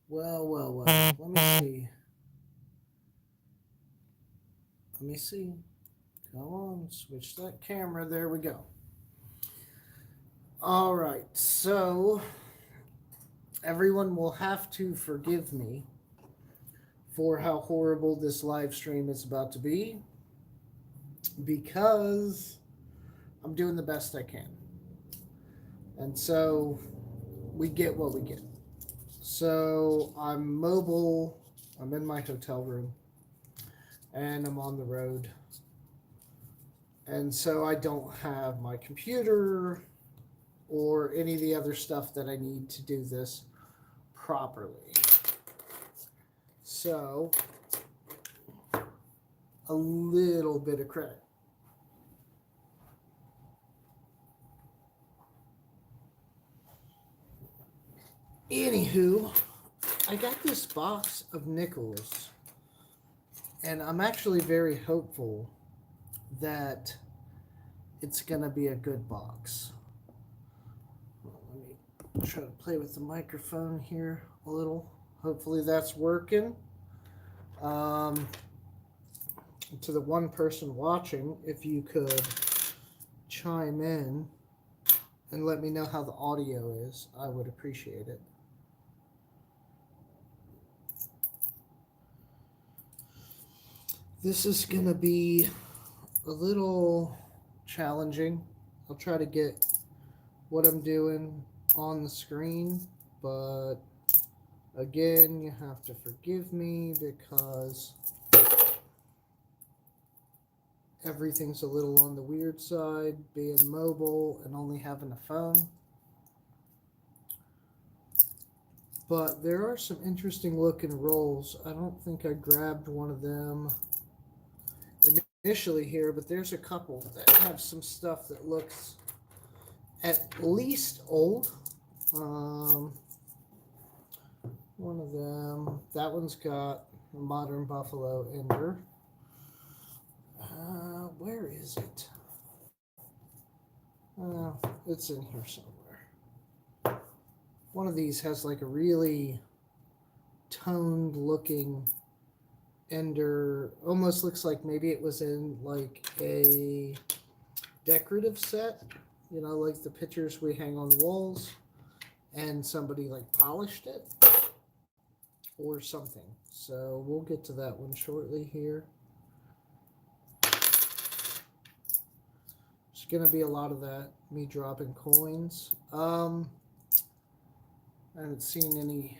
Well. Let me see. Let me see. Come on, switch that camera. There we go. All right. So, everyone will have to forgive me for how horrible this live stream is about to be because I'm doing the best I can. And so, we get what we get. So, I'm mobile. I'm in my hotel room and I'm on the road. And so I don't have my computer or any of the other stuff that I need to do this properly. So, a little bit of credit. Anywho, I got this box of nickels, and I'm actually very hopeful that it's going to be a good box. Let me try to play with the microphone here a little. Hopefully that's working. Um, to the one person watching, if you could chime in and let me know how the audio is, I would appreciate it. This is going to be a little challenging. I'll try to get what I'm doing on the screen, but again, you have to forgive me because everything's a little on the weird side, being mobile and only having a phone. But there are some interesting looking rolls. I don't think I grabbed one of them initially here, but there's a couple that have some stuff that looks at least old. One of them, that one's got a modern buffalo ender. Where is it? It's in here somewhere. One of these has like a really toned looking ender. Almost looks like maybe it was in like a decorative set, you know, like the pictures we hang on the walls, and somebody like polished it or something. So we'll get to that one shortly here. There's gonna be a lot of that, me dropping coins. I haven't seen any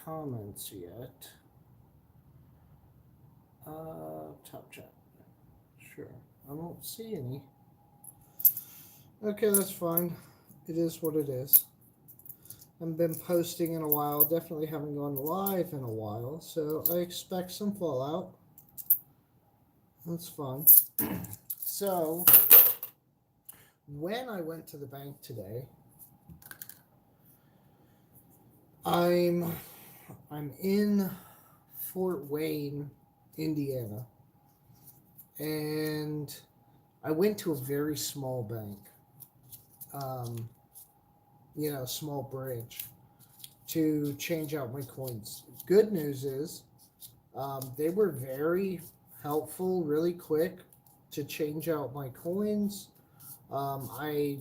comments yet. Top chat. Sure. I won't see any. Okay, that's fine. It is what it is. I've been posting in a while. Definitely haven't gone live in a while, so I expect some fallout. That's fine. So, when I went to the bank today, I'm in Fort Wayne, Indiana, and I went to a very small bank, small branch, to change out my coins. Good news is they were very helpful, really quick to change out my coins. I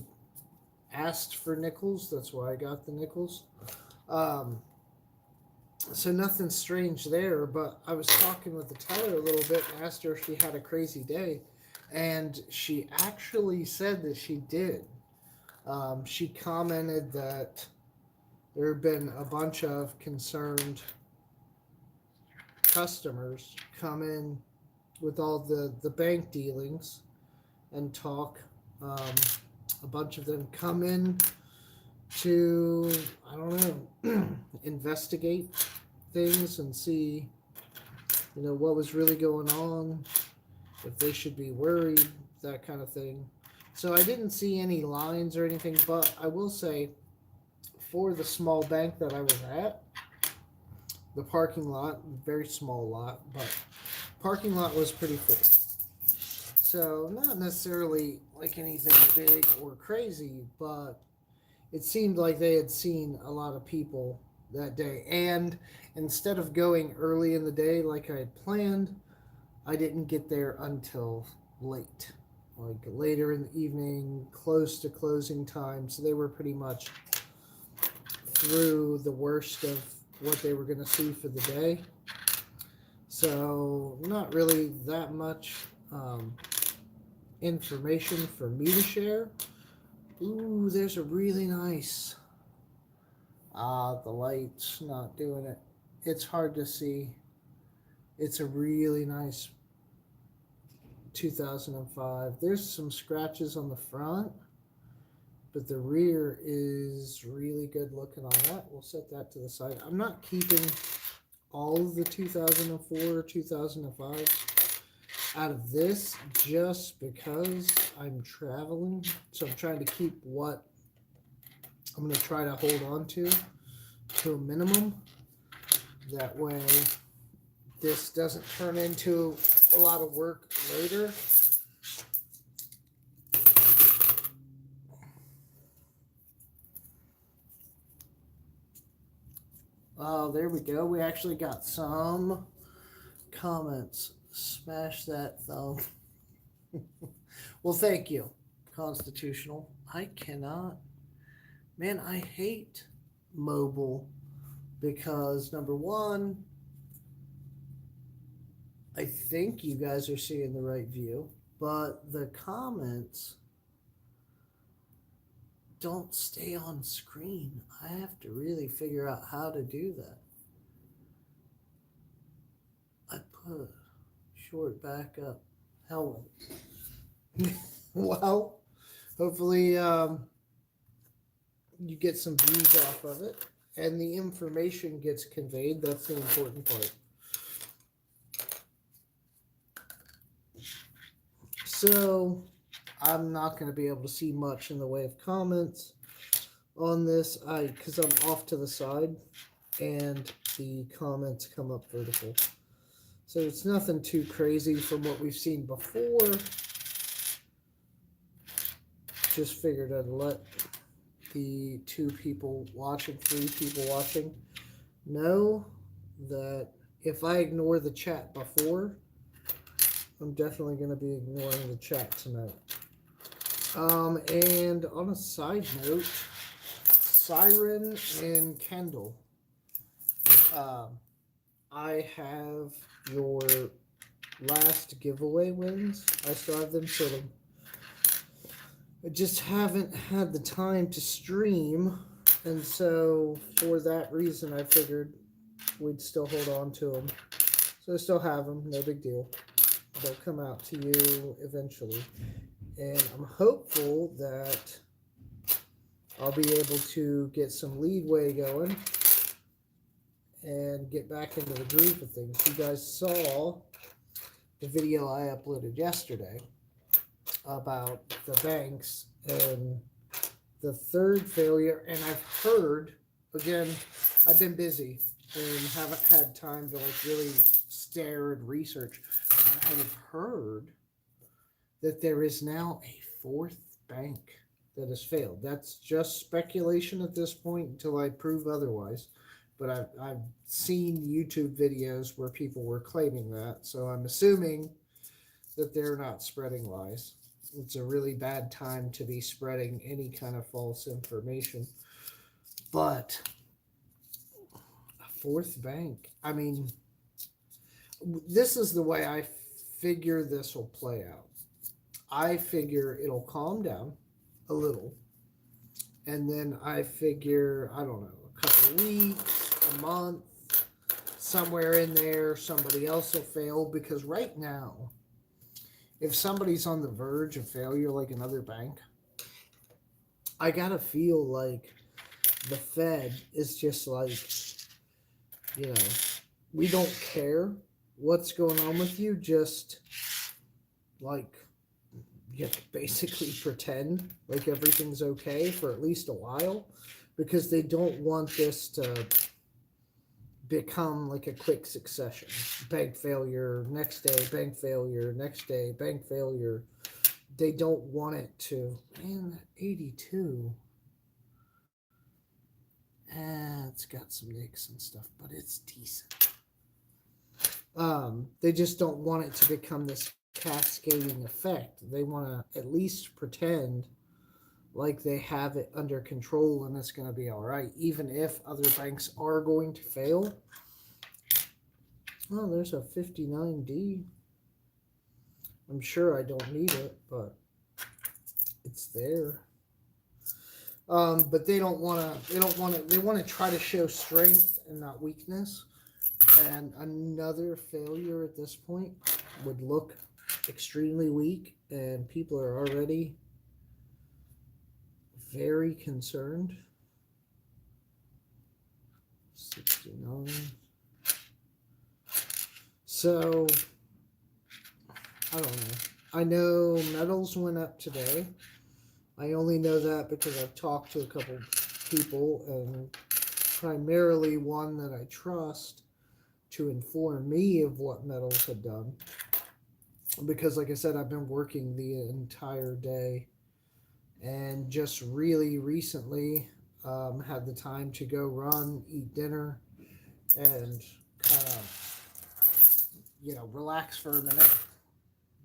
asked for nickels, that's why I got the nickels. So nothing strange there, but I was talking with the teller a little bit and asked her if she had a crazy day, and she actually said that she did. She commented that there have been a bunch of concerned customers come in with all the bank dealings and talk. A bunch of them come in to, I don't know, investigate things and see, what was really going on, if they should be worried, that kind of thing. So I didn't see any lines or anything, but I will say, for the small bank that I was at, the parking lot, very small lot, but parking lot was pretty full. So not necessarily like anything big or crazy, but it seemed like they had seen a lot of people that day. And instead of going early in the day like I had planned, I didn't get there until late, like later in the evening, close to closing time. So they were pretty much through the worst of what they were going to see for the day. So, not really that much um, information for me to share. Ooh, there's a really nice. The light's not doing it. It's hard to see. It's a really nice 2005. There's some scratches on the front, but the rear is really good looking on that. We'll set that to the side. I'm not keeping all of the 2004, 2005 out of this just because I'm traveling. So I'm trying to keep what I'm going to try to hold on to a minimum. That way this doesn't turn into a lot of work later. Oh, there we go. We actually got some comments. Smash that thumb. Well, thank you, Constitutional. I cannot. Man, I hate mobile because, number one, I think you guys are seeing the right view, but the comments don't stay on screen. I have to really figure out how to do that. I put short back up. Hell, well, hopefully you get some views off of it and the information gets conveyed. That's the important part. So I'm not going to be able to see much in the way of comments on this because I'm off to the side and the comments come up vertical. So it's nothing too crazy from what we've seen before. Just figured I'd let the 2 people watching, 3 people watching know that if I ignore the chat before, I'm definitely going to be ignoring the chat tonight. And on a side note, Siren and Kendall, I have your last giveaway wins. I still have them sitting. I just haven't had the time to stream, and so for that reason, I figured we'd still hold on to them. So I still have them, no big deal. They'll come out to you eventually. And I'm hopeful that I'll be able to get some leadway going and get back into the groove of things. You guys saw the video I uploaded yesterday about the banks and the third failure. And I've heard, again, I've been busy and haven't had time to like really stare and research. I have heard that there is now a 4th bank that has failed. That's just speculation at this point until I prove otherwise. But I've seen YouTube videos where people were claiming that. So I'm assuming that they're not spreading lies. It's a really bad time to be spreading any kind of false information. But a 4th bank, I mean, this is the way I figure this will play out. I figure it'll calm down a little. And then I figure, I don't know, a couple of weeks, a month, somewhere in there, somebody else will fail. Because right now, if somebody's on the verge of failure like another bank, I gotta feel like the Fed is just like, you know, we don't care what's going on with you, just like you have to basically pretend like everything's okay for at least a while, because they don't want this to become like a quick succession. Bank failure, next day, bank failure, next day, bank failure. They don't want it to. Man, that 82. It's got some nicks and stuff, but it's decent. They just don't want it to become this cascading effect. They want to at least pretend like they have it under control and it's going to be all right, even if other banks are going to fail. Oh, there's a 59D. I'm sure I don't need it, but it's there. But they don't want to. They don't want to. They want to try to show strength and not weakness. And another failure at this point would look extremely weak, and people are already very concerned. 69. So, I don't know. I know metals went up today. I only know that because I've talked to a couple people, and primarily one that I trust to inform me of what metals had done. Because, like I said, I've been working the entire day, and just really recently had the time to go run, eat dinner, and kind of, relax for a minute.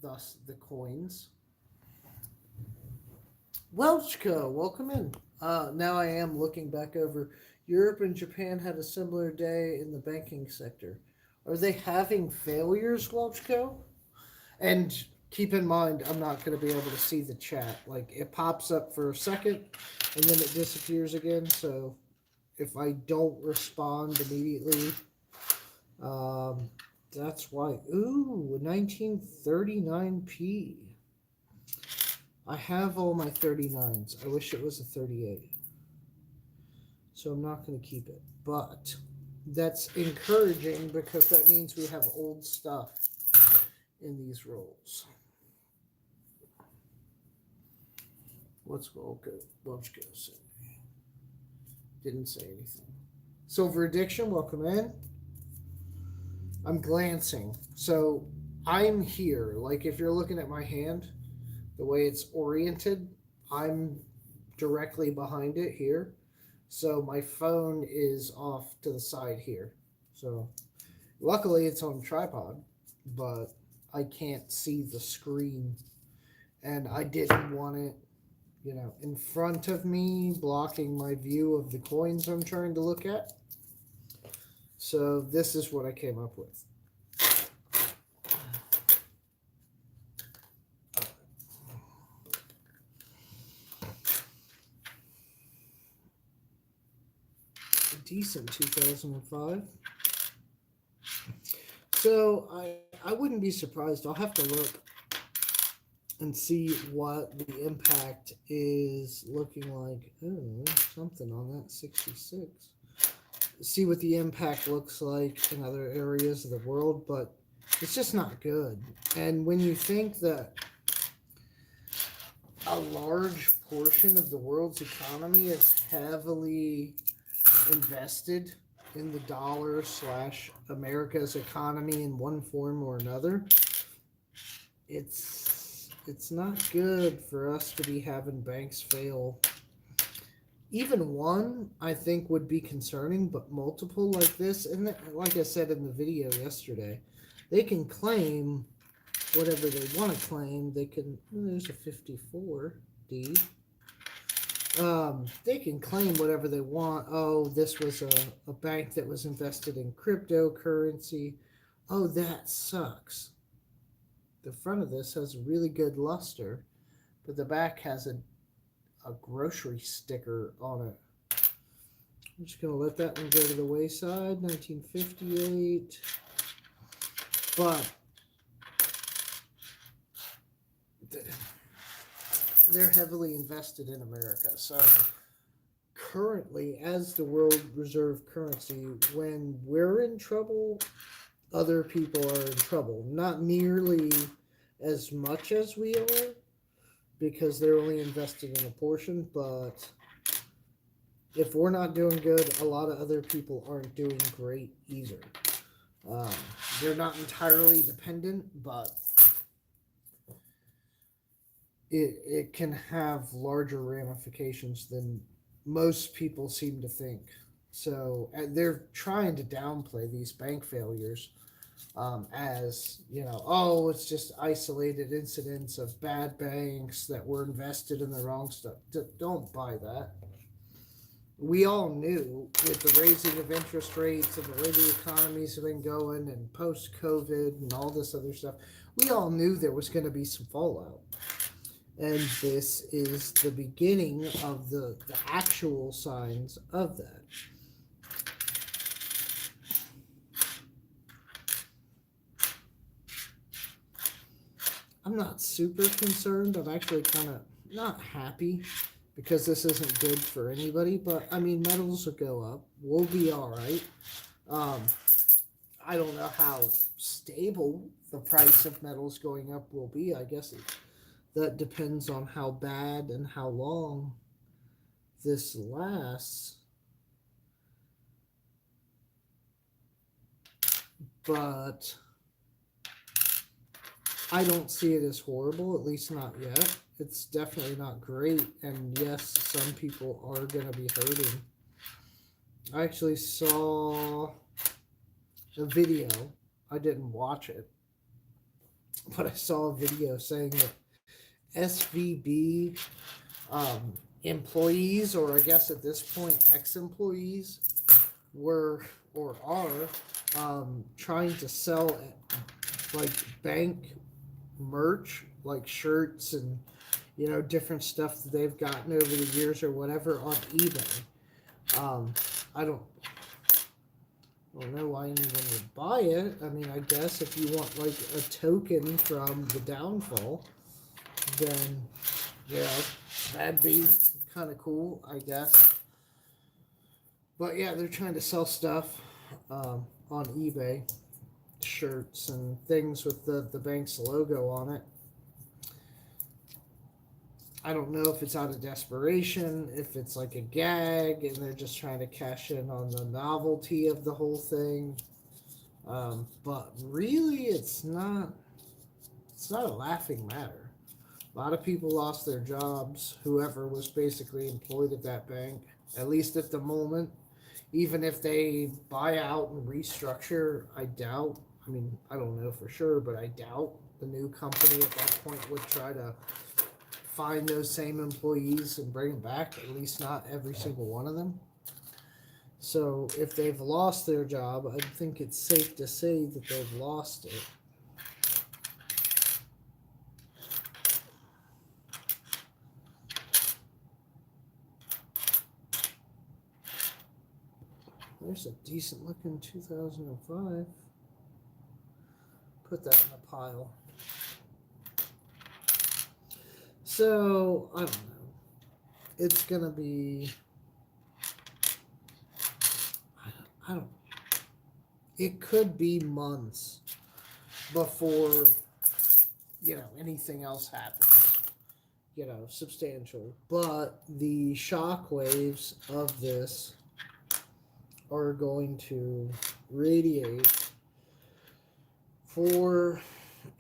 Thus, the coins. Welchco, welcome in. Now I am looking back over. Europe and Japan had a similar day in the banking sector. Are they having failures, Welchco? And keep in mind, I'm not going to be able to see the chat. Like, it pops up for a second, and then it disappears again. So if I don't respond immediately, that's why. Ooh, 1939p. I have all my 39s. I wish it was a 38. So I'm not going to keep it. But that's encouraging because that means we have old stuff in these rolls. What's Welchco say? Didn't say anything. Silver Addiction, welcome in. I'm glancing. So I'm here. Like, if you're looking at my hand, the way it's oriented, I'm directly behind it here. So my phone is off to the side here. So luckily it's on tripod, but I can't see the screen. And I didn't want it, in front of me, blocking my view of the coins I'm trying to look at. So this is what I came up with. Decent 2005. So I wouldn't be surprised. I'll have to look and see what the impact is looking like. Oh, something on that 66. See what the impact looks like in other areas of the world, but it's just not good. And when you think that a large portion of the world's economy is heavily invested in the dollar / America's economy in one form or another, it's not good for us to be having banks fail. Even one, I think, would be concerning, but multiple like this, and like I said in the video yesterday, they can claim whatever they want to claim. They can. There's a 54D. They can claim whatever they want. Oh, this was a bank that was invested in cryptocurrency. Oh, that sucks. The front of this has really good luster, but the back has a grocery sticker on it. I'm just going to let that one go to the wayside. 1958. But they're heavily invested in America. So currently, as the world reserve currency, when we're in trouble, other people are in trouble. Not nearly as much as we are, because they're only invested in a portion, but if we're not doing good, a lot of other people aren't doing great either. They're not entirely dependent, but it can have larger ramifications than most people seem to think. So they're trying to downplay these bank failures as, oh, it's just isolated incidents of bad banks that were invested in the wrong stuff. Don't buy that. We all knew with the raising of interest rates and the way the economies have been going and post COVID and all this other stuff, we all knew there was going to be some fallout. And this is the beginning of the actual signs of that. I'm not super concerned. I'm actually kind of not happy because this isn't good for anybody. But I mean, metals will go up. We'll be all right. Um, I don't know how stable the price of metals going up will be. I guess that depends on how bad and how long this lasts. But I don't see it as horrible, at least not yet. It's definitely not great, and yes, some people are going to be hurting. I actually saw a video. I didn't watch it, but I saw a video saying that SVB employees, or I guess at this point ex-employees, were or are trying to sell like bank merch, like shirts and different stuff that they've gotten over the years or whatever on eBay. I don't know why anyone would buy it. I mean, I guess if you want like a token from the downfall, then yeah, that'd be kind of cool, I guess. But yeah, they're trying to sell stuff on eBay, shirts and things with the bank's logo on it. I don't know if it's out of desperation, if it's like a gag, and they're just trying to cash in on the novelty of the whole thing. But really, it's not. It's not a laughing matter. A lot of people lost their jobs. Whoever was basically employed at that bank, at least at the moment. Even if they buy out and restructure, I doubt. I mean, I don't know for sure, but I doubt the new company at that point would try to find those same employees and bring them back, at least not every single one of them. So if they've lost their job, I think it's safe to say that they've lost it. There's a decent looking 2005. Put that in a pile. So, I don't know. It's going to be. I don't. It could be months before, anything else happens, substantial. But the shock waves of this are going to radiate for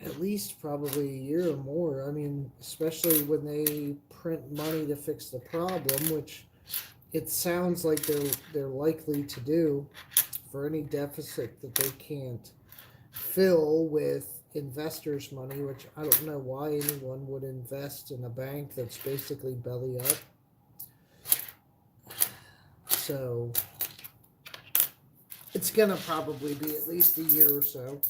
at least probably a year or more. I mean, especially when they print money to fix the problem, which it sounds like they're likely to do for any deficit that they can't fill with investors' money, which I don't know why anyone would invest in a bank that's basically belly up. So it's gonna probably be at least a year or so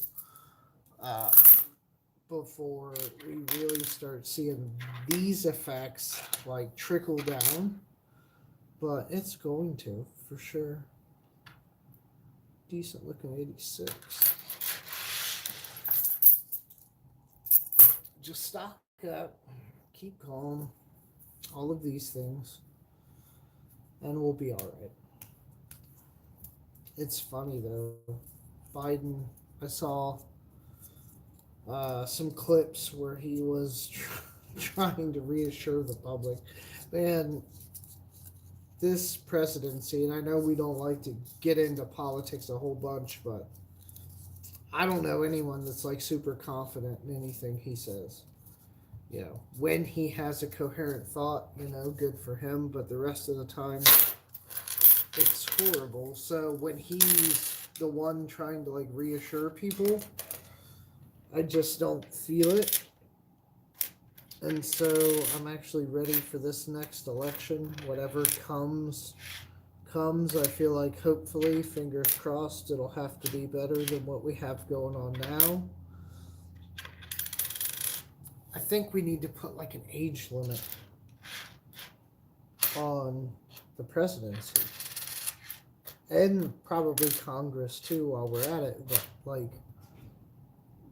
before we really start seeing these effects like trickle down, but it's going to for sure. Decent looking 86. Just stock up, keep calm, all of these things, and we'll be all right. It's funny though, Biden. I saw some clips where he was trying to reassure the public. Man, this presidency, and I know we don't like to get into politics a whole bunch, but I don't know anyone that's like super confident in anything he says. When he has a coherent thought, good for him, but the rest of the time, it's horrible. So when he's the one trying to like reassure people, I just don't feel it. And so I'm actually ready for this next election. Whatever comes. I feel like hopefully, fingers crossed, it'll have to be better than what we have going on now. I think we need to put like an age limit on the presidency and probably Congress too while we're at it. But like,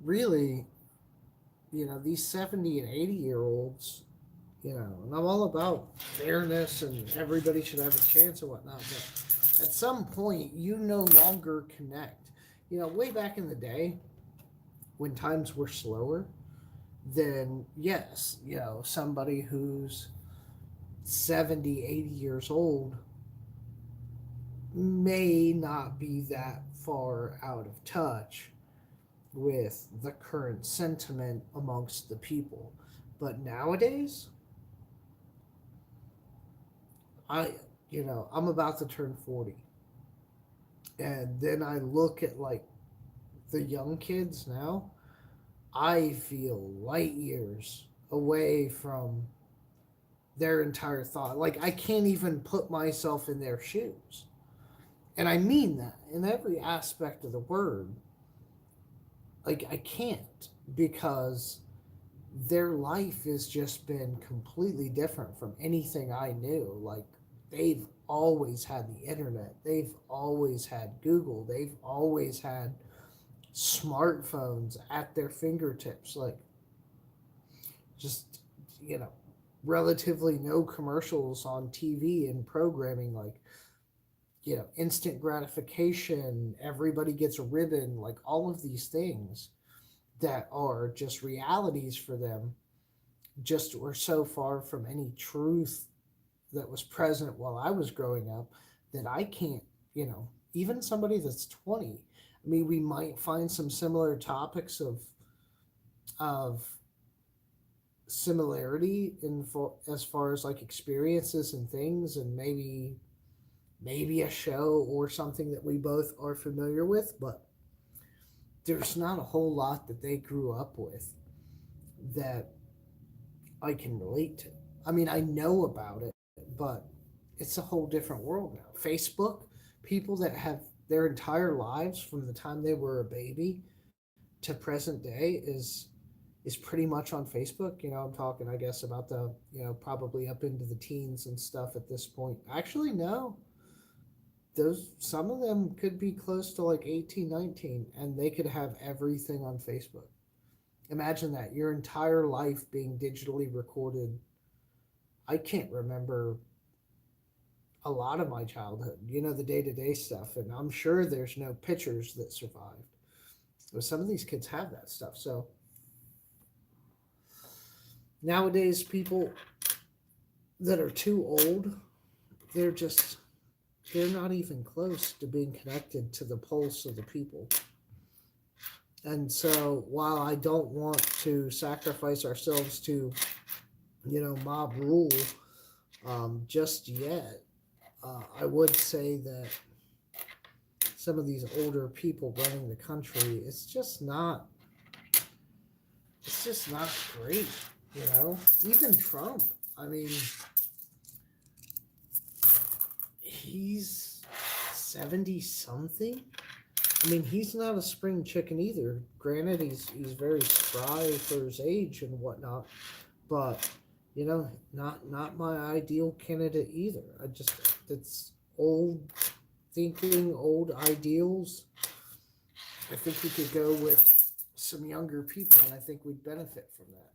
really, these 70 and 80-year olds, and I'm all about fairness and everybody should have a chance and whatnot, but at some point, you no longer connect. Way back in the day when times were slower, then yes, somebody who's 70, 80 years old may not be that far out of touch with the current sentiment amongst the people. But nowadays, I, I'm about to turn 40. And then I look at like the young kids now, I feel light years away from their entire thought. Like, I can't even put myself in their shoes. And I mean that in every aspect of the word. Like, I can't, because their life has just been completely different from anything I knew. Like, they've always had the internet, they've always had Google, they've always had smartphones at their fingertips. Like, just, you know, relatively no commercials on TV and programming. Like, instant gratification, everybody gets a ribbon, like all of these things that are just realities for them just were so far from any truth that was present while I was growing up that I can't, even somebody that's 20. I mean, we might find some similar topics of similarity as far as like experiences and things, and maybe a show or something that we both are familiar with, but there's not a whole lot that they grew up with that I can relate to. I mean, I know about it, but it's a whole different world now. Facebook, people that have their entire lives from the time they were a baby to present day is pretty much on Facebook. I'm talking, I guess, about the, probably up into the teens and stuff at this point. Actually, no. Some of them could be close to like 18, 19, and they could have everything on Facebook. Imagine that, your entire life being digitally recorded. I can't remember a lot of my childhood, the day to day stuff, and I'm sure there's no pictures that survived. But some of these kids have that stuff. So nowadays, people that are too old, they're just, they're not even close to being connected to the pulse of the people. And so while I don't want to sacrifice ourselves to, mob rule just yet, I would say that some of these older people running the country, it's just not great, Even Trump, I mean, he's 70 something. I mean, he's not a spring chicken either. Granted, he's very spry for his age and whatnot, but not my ideal candidate either. It's old thinking, old ideals. I think we could go with some younger people, and I think we'd benefit from that.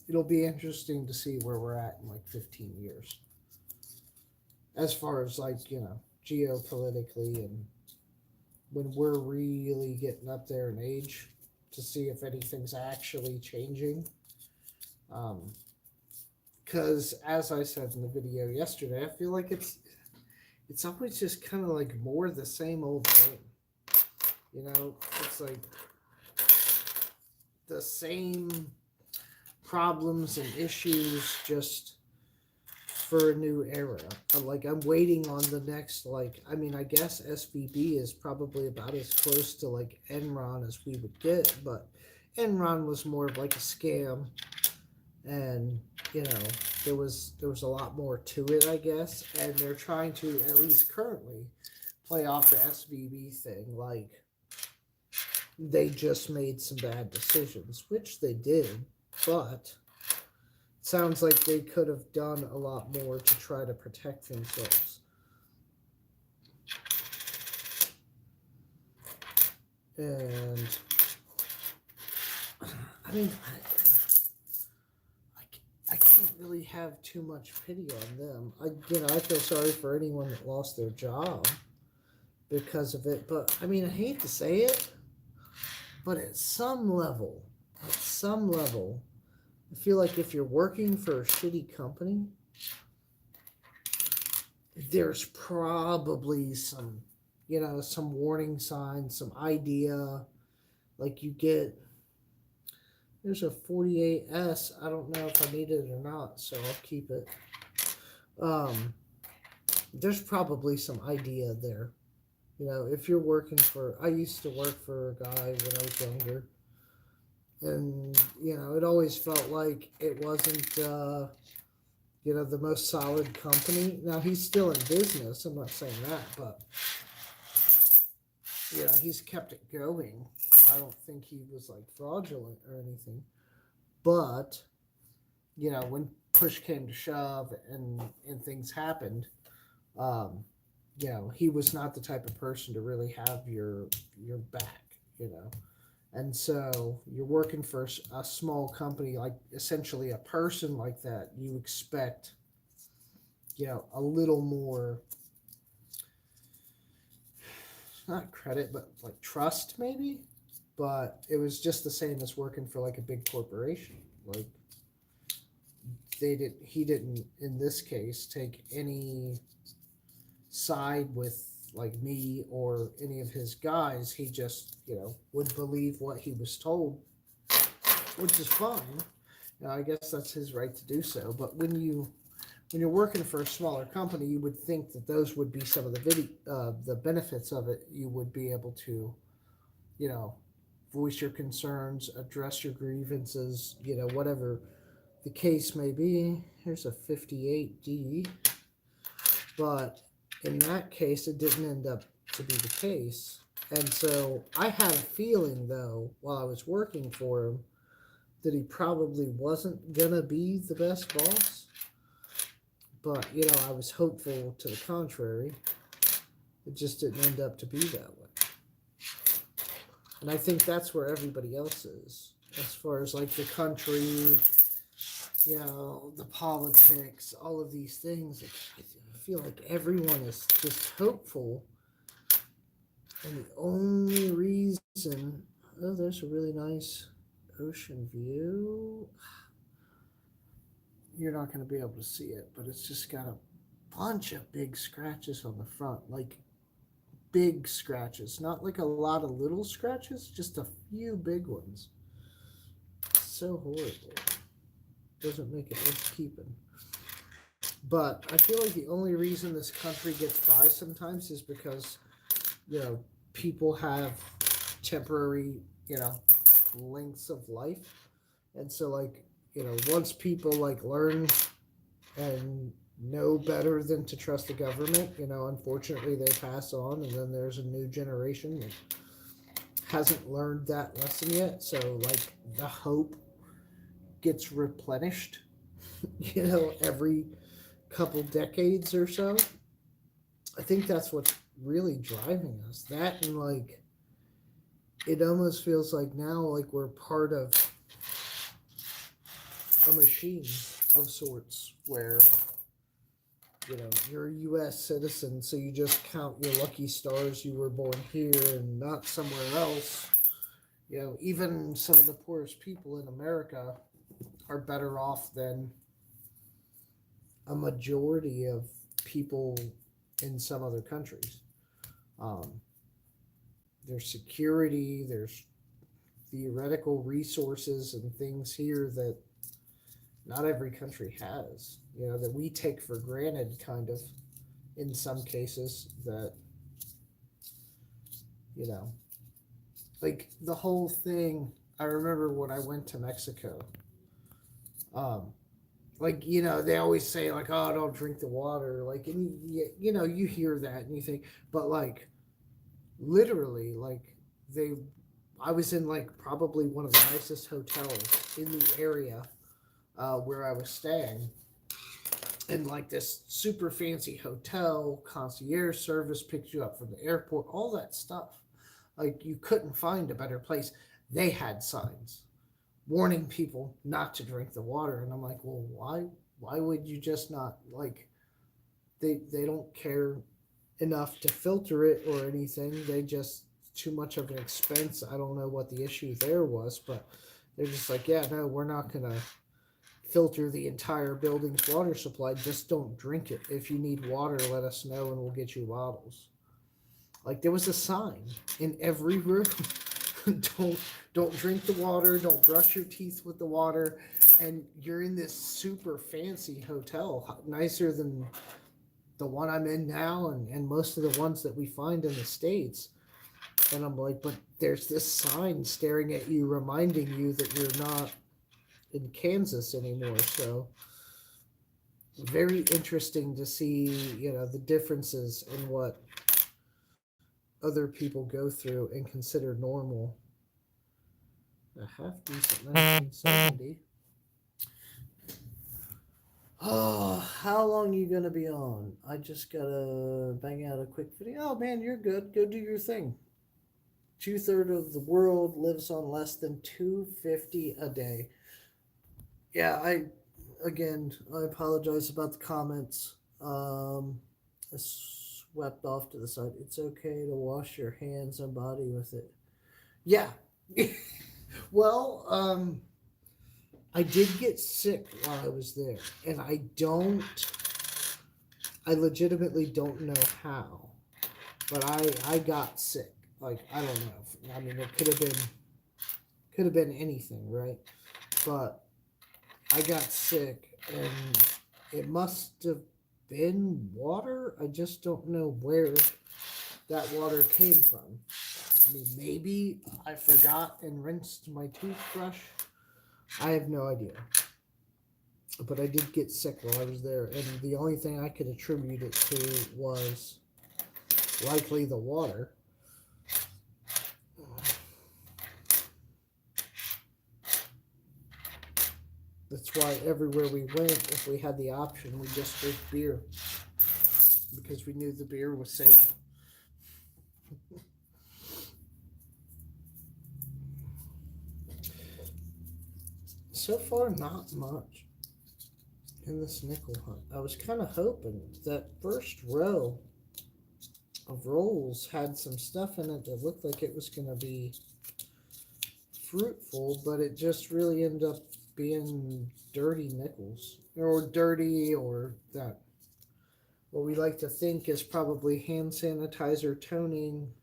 It'll be interesting to see where we're at in like 15 years, as far as like, geopolitically, and when we're really getting up there in age, to see if anything's actually changing. Because as I said in the video yesterday, I feel like it's always just kind of like more the same old thing. It's like the same problems and issues just for a new era. Like I'm waiting on the next like I mean I guess SVB is probably about as close to like Enron as we would get, but Enron was more of like a scam, and you know there was a lot more to it I guess, and they're trying to at least currently play off the SVB thing like they just made some bad decisions, which they did, but sounds like they could have done a lot more to try to protect themselves. And I mean, I can't really have too much pity on them. I feel sorry for anyone that lost their job because of it. But I mean, I hate to say it, but at some level, I feel like if you're working for a shitty company, there's probably some, some warning signs, some idea. Like you get, there's a 48S. I don't know if I need it or not, so I'll keep it. Um, there's probably some idea there. If you're working for, I used to work for a guy when I was younger, and it always felt like it wasn't, the most solid company. Now he's still in business. I'm not saying that, but he's kept it going. I don't think he was like fraudulent or anything, but when push came to shove and things happened, um, he was not the type of person to really have your back, and so you're working for a small company, like essentially a person like that, you expect a little more, not credit but like trust maybe, but it was just the same as working for like a big corporation. Like he didn't in this case take any side with like me or any of his guys. He just would believe what he was told, which is fine. I guess that's his right to do so. But when you're working for a smaller company, you would think that those would be some of the benefits of it. You would be able to you know voice your concerns, address your grievances, whatever the case may be. Here's a 58D. But in that case, it didn't end up to be the case. And so I had a feeling, though, while I was working for him, that he probably wasn't going to be the best boss. But, I was hopeful to the contrary. It just didn't end up to be that way. And I think that's where everybody else is, as far as like the country, the politics, all of these things. I feel like everyone is just hopeful. And the only reason, oh, there's a really nice ocean view. You're not going to be able to see it, but it's just got a bunch of big scratches on the front, like big scratches, not like a lot of little scratches, just a few big ones. So horrible. Doesn't make it worth keeping. But I feel like the only reason this country gets by sometimes is because, people have temporary, lengths of life. And so, like, once people, like, learn and know better than to trust the government, unfortunately they pass on, and then there's a new generation that hasn't learned that lesson yet. So, like, the hope gets replenished, every couple decades or so. I think that's what's really driving us. That, and like it almost feels like now like we're part of a machine of sorts where you're a US citizen, so you just count your lucky stars you were born here and not somewhere else. Even some of the poorest people in America are better off than a majority of people in some other countries. Um, there's security, there's theoretical resources and things here that not every country has, that we take for granted, kind of, in some cases, that, you know, like the whole thing. I remember when I went to Mexico, um, like, they always say, like, oh, don't drink the water, like, and you hear that and you think, but like, literally, like, they I was in, like, probably one of the nicest hotels in the area, where I was staying, and like this super fancy hotel, concierge service picks you up from the airport, all that stuff. Like, you couldn't find a better place. They had signs warning people not to drink the water, and I'm like, well, why would you just not, like, they don't care enough to filter it or anything. They just, too much of an expense. I don't know what the issue there was, but they're just like, yeah, no, we're not gonna filter the entire building's water supply. Just don't drink it. If you need water, let us know and we'll get you bottles. Like, there was a sign in every room. don't don't drink the water. Don't brush your teeth with the water. And you're in this super fancy hotel, nicer than the one I'm in now, and most of the ones that we find in the States. And I'm like, but there's this sign staring at you, reminding you that you're not in Kansas anymore. So very interesting to see, the differences in what other people go through and consider normal. A half decent 1970. Oh, how long are you gonna be on? I just gotta bang out a quick video. Oh man, you're good. Go do your thing. 2/3 of the world lives on less than 250 a day. Yeah, I apologize about the comments. I swept off to the side. It's okay to wash your hands and body with it. Yeah. Well, I did get sick while I was there, and I legitimately don't know how, but I got sick. Like, I don't know. I mean, it could have been anything, right? But I got sick, and it must have been water. I just don't know where that water came from. I mean, maybe I forgot and rinsed my toothbrush. I have no idea. But I did get sick while I was there, and the only thing I could attribute it to was likely the water. That's why everywhere we went, if we had the option, we just drank beer, because we knew the beer was safe. So far, not much in this nickel hunt. I was kind of hoping that first row of rolls had some stuff in it that looked like it was going to be fruitful, but it just really ended up being dirty nickels, or dirty, or that what we like to think is probably hand sanitizer, toning,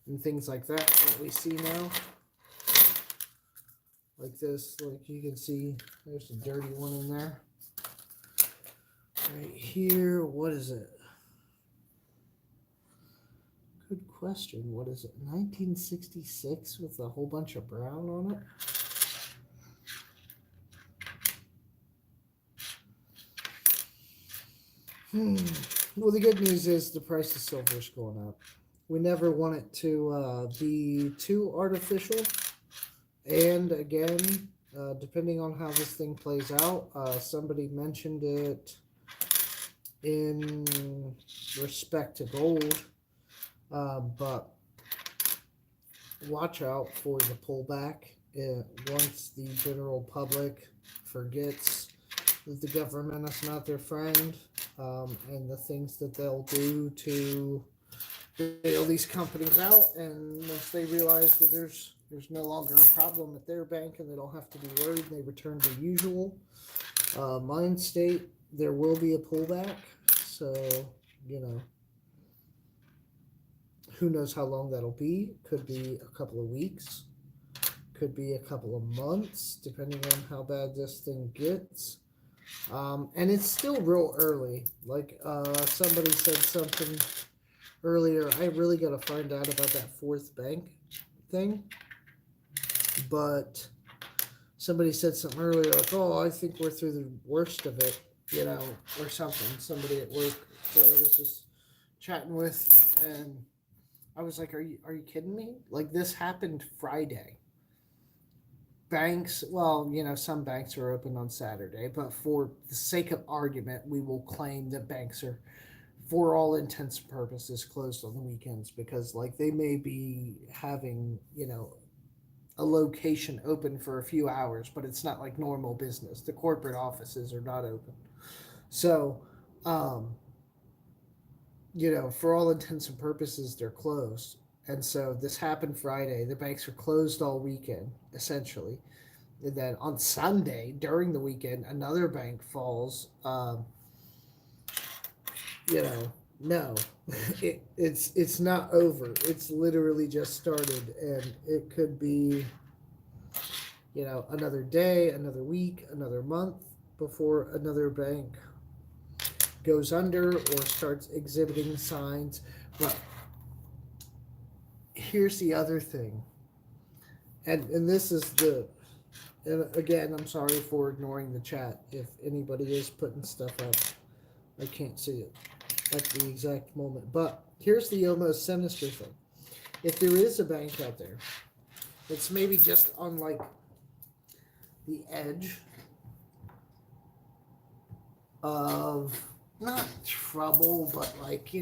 and things like that we see now. Like this, like you can see, there's a dirty one in there. Right here, what is it? Good question. What is it? 1966 with a whole bunch of brown on it? Well, the good news is the price of silver is going up. We never want it to be too artificial. And again, depending on how this thing plays out, somebody mentioned it in respect to gold, but watch out for the pullback once the general public forgets that the government is not their friend, and the things that they'll do to bail these companies out. And once they realize that there's no longer a problem at their bank and they don't have to be worried, they return to usual mind state, there will be a pullback. So, who knows how long that'll be. Could be a couple of weeks, Could be a couple of months, depending on how bad this thing gets. And it's still real early. Like somebody said something earlier. I really got to find out about that fourth bank thing. But somebody said something earlier, like, "Oh, I think we're through the worst of it," or something. Somebody at work that I was just chatting with, and I was like, "Are you kidding me? Like this happened Friday." Banks, well, some banks are open on Saturday, but for the sake of argument, we will claim that banks are, for all intents and purposes, closed on the weekends because, like, they may be having, a location open for a few hours, but it's not like normal business. The corporate offices are not open. So, um, for all intents and purposes, they're closed. And so this happened Friday. The banks are closed all weekend, essentially. And then on Sunday, during the weekend, another bank falls. No, it's not over. It's literally just started, and it could be, another day, another week, another month before another bank goes under or starts exhibiting signs. But here's the other thing, and this is and again, I'm sorry for ignoring the chat. If anybody is putting stuff up, I can't see it at the exact moment. But here's the almost sinister thing. If there is a bank out there, it's maybe just on like the edge of not trouble, but like,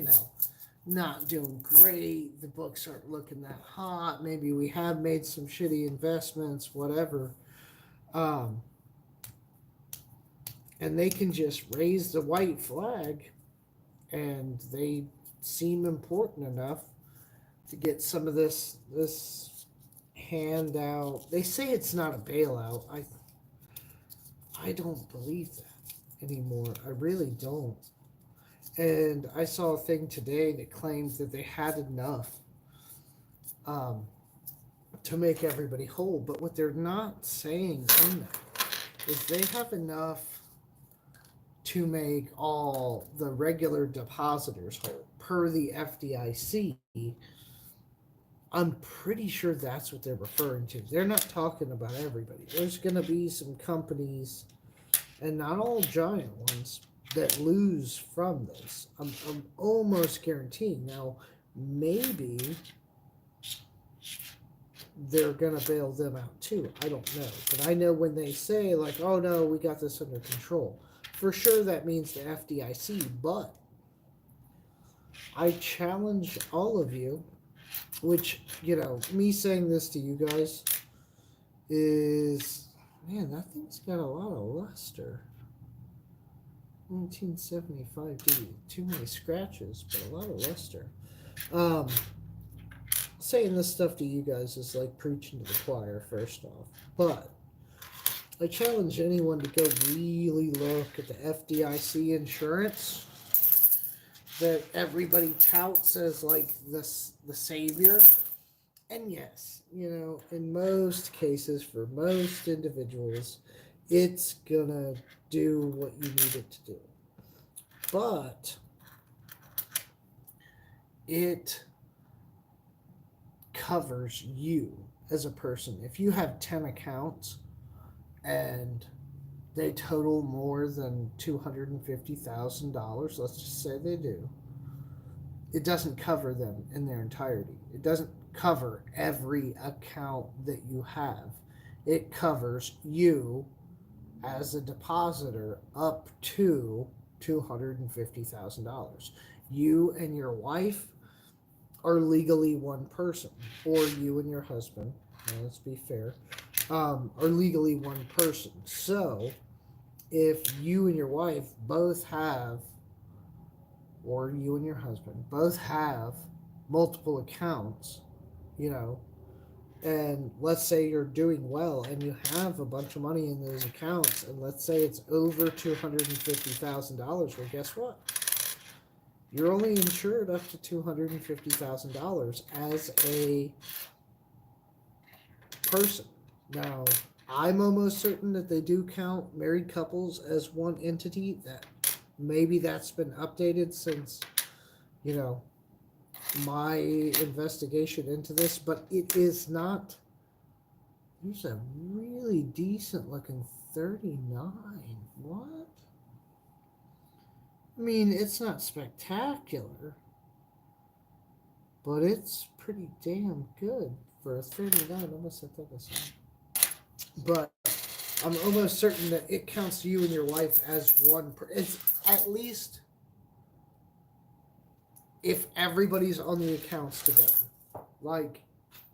not doing great. The books aren't looking that hot. Maybe we have made some shitty investments, whatever. And they can just raise the white flag, and they seem important enough to get some of this handout. They say it's not a bailout. I don't believe that anymore. I really don't. And I saw a thing today that claimed that they had enough to make everybody whole. But what they're not saying in that is they have enough to make all the regular depositors whole per the FDIC. I'm pretty sure that's what they're referring to. They're not talking about everybody. There's going to be some companies, and not all giant ones, that lose from this. I'm almost guaranteeing. Now, maybe they're going to bail them out too. I don't know. But I know when they say, like, oh no, we got this under control, for sure that means the FDIC. But I challenge all of you, which, me saying this to you guys is, man, that thing's got a lot of luster. 1975, dude, too many scratches, but a lot of luster. Saying this stuff to you guys is like preaching to the choir, first off. But I challenge anyone to go really look at the FDIC insurance that everybody touts as like the savior. And yes, in most cases, for most individuals, it's gonna do what you need it to do. But it covers you as a person. If you have 10 accounts and they total more than $250,000, let's just say they do, it doesn't cover them in their entirety. It doesn't cover every account that you have. It covers you as a depositor up to $250,000. You and your wife are legally one person, or you and your husband, let's be fair, are legally one person. So if you and your wife both have, or you and your husband both have multiple accounts, and let's say you're doing well and you have a bunch of money in those accounts, and let's say it's over $250,000, well, guess what? You're only insured up to $250,000 as a person. Now, I'm almost certain that they do count married couples as one entity. That maybe that's been updated since, you know, my investigation into this, but it is not. There's a really decent looking 39. What? I mean, it's not spectacular, but it's pretty damn good for a 39. I'm gonna set that aside. But I'm almost certain that it counts you and your wife as one. It's at least if everybody's on the accounts together. Like,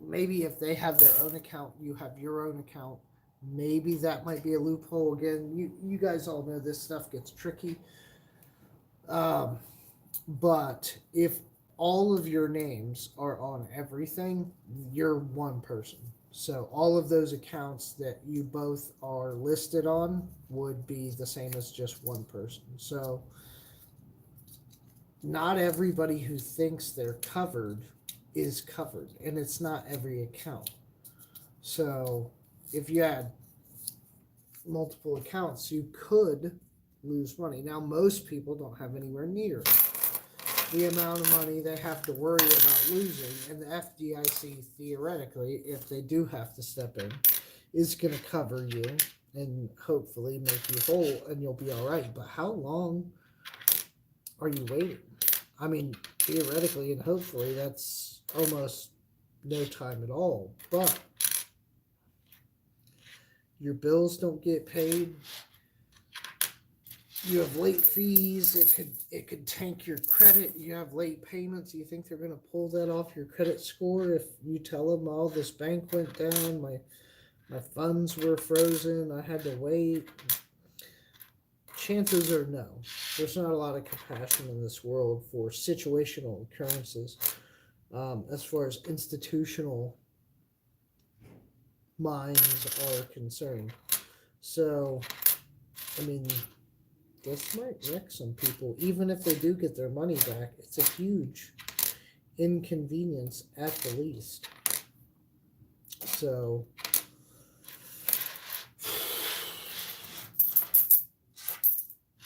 maybe if they have their own account, you have your own account. Maybe that might be a loophole. Again, you guys all know this stuff gets tricky. Um, but if all of your names are on everything, you're one person. So all of those accounts that you both are listed on would be the same as just one person. So not everybody who thinks they're covered is covered, and it's not every account. So if you had multiple accounts, you could lose money. Now, most people don't have anywhere near the amount of money they have to worry about losing, and the FDIC, theoretically, if they do have to step in, is going to cover you and hopefully make you whole, and you'll be all right. But how long are you waiting? I mean, theoretically and hopefully, that's almost no time at all. But your bills don't get paid. You have late fees. It could tank your credit. You have late payments. You think they're going to pull that off your credit score if you tell them, "Oh, this bank went down. My funds were frozen. I had to wait." Chances are no. There's not a lot of compassion in this world for situational occurrences. As far as institutional minds are concerned. So, I mean, this might wreck some people. Even if they do get their money back, it's a huge inconvenience at the least. So,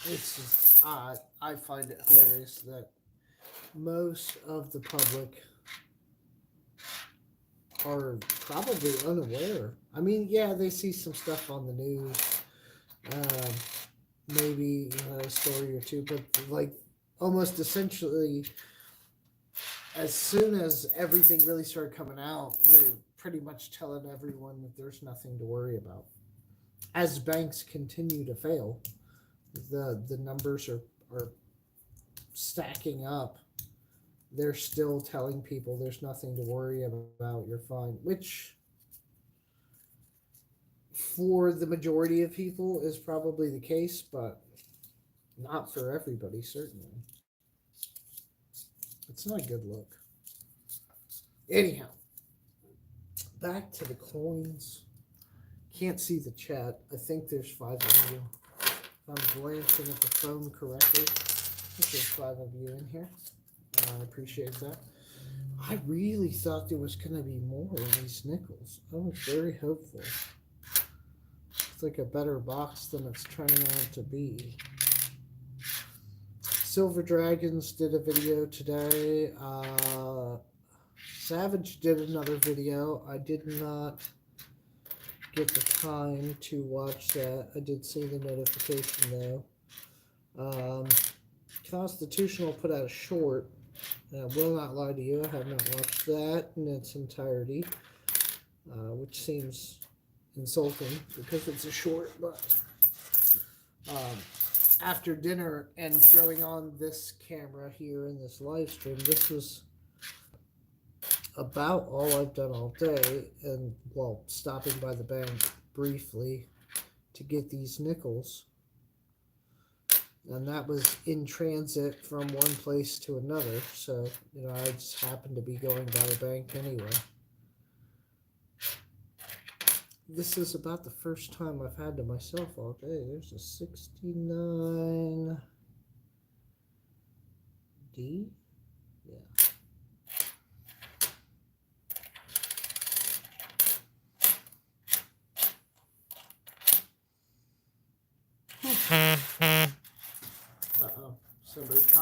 it's just odd. I find it hilarious that most of the public are probably unaware. I mean, yeah, they see some stuff on the news, um, maybe a story or two, but like almost essentially, as soon as everything really started coming out, they're pretty much telling everyone that there's nothing to worry about. As banks continue to fail, the numbers are stacking up. They're still telling people there's nothing to worry about, you're fine, which for the majority of people is probably the case, but not for everybody, certainly. It's not a good look. Anyhow, back to the coins. Can't see the chat. I think there's 5 of you. If I'm glancing at the phone correctly, I think there's 5 of you in here. I appreciate that. I really thought there was going to be more in these nickels. I was very hopeful. It's like a better box than it's turning out to be. Silver Dragons did a video today. Savage did another video. I did not get the time to watch that. I did see the notification though. Constitutional put out a short. I will not lie to you, I have not watched that in its entirety, which seems insulting because it's a short, but after dinner and throwing on this camera here in this live stream, this was about all I've done all day, and well, stopping by the bank briefly to get these nickels, and that was in transit from one place to another, so I just happened to be going by the bank anyway. This is about the first time I've had to myself all day. There's a 69D. Yeah.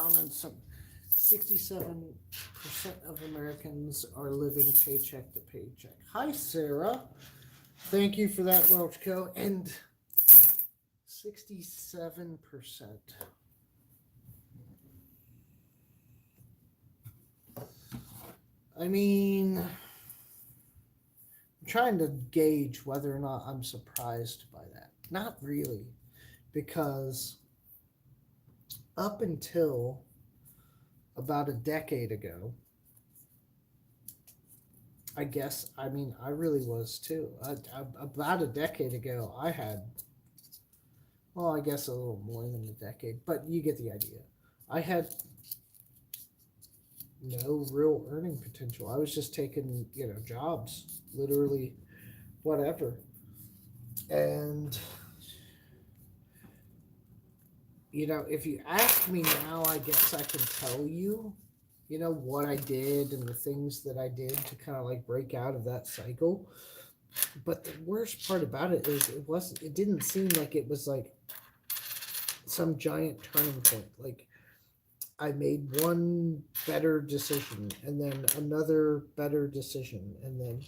down, and some 67% of Americans are living paycheck to paycheck. Hi, Sarah. Thank you for that, Welch Co. And 67%. I mean, I'm trying to gauge whether or not I'm surprised by that. Not really, because up until about a decade ago, I guess, I mean, I really was too. About a decade ago, I had, well, I guess a little more than a decade, but you get the idea. I had no real earning potential. I was just taking, jobs, literally whatever. And, if you ask me now, I guess I can tell you, what I did and the things that I did to kind of like break out of that cycle. But the worst part about it is it didn't seem like it was like some giant turning point. Like I made one better decision and then another better decision and then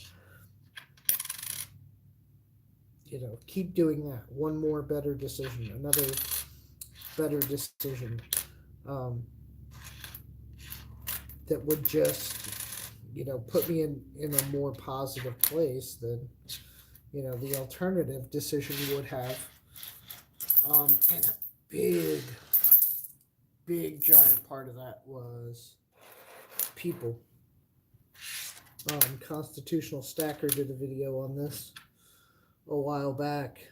keep doing that. One more better decision, another better decision. Um, that would just put me in a more positive place than the alternative decision would have. And a big giant part of that was people. Constitutional Stacker did a video on this a while back,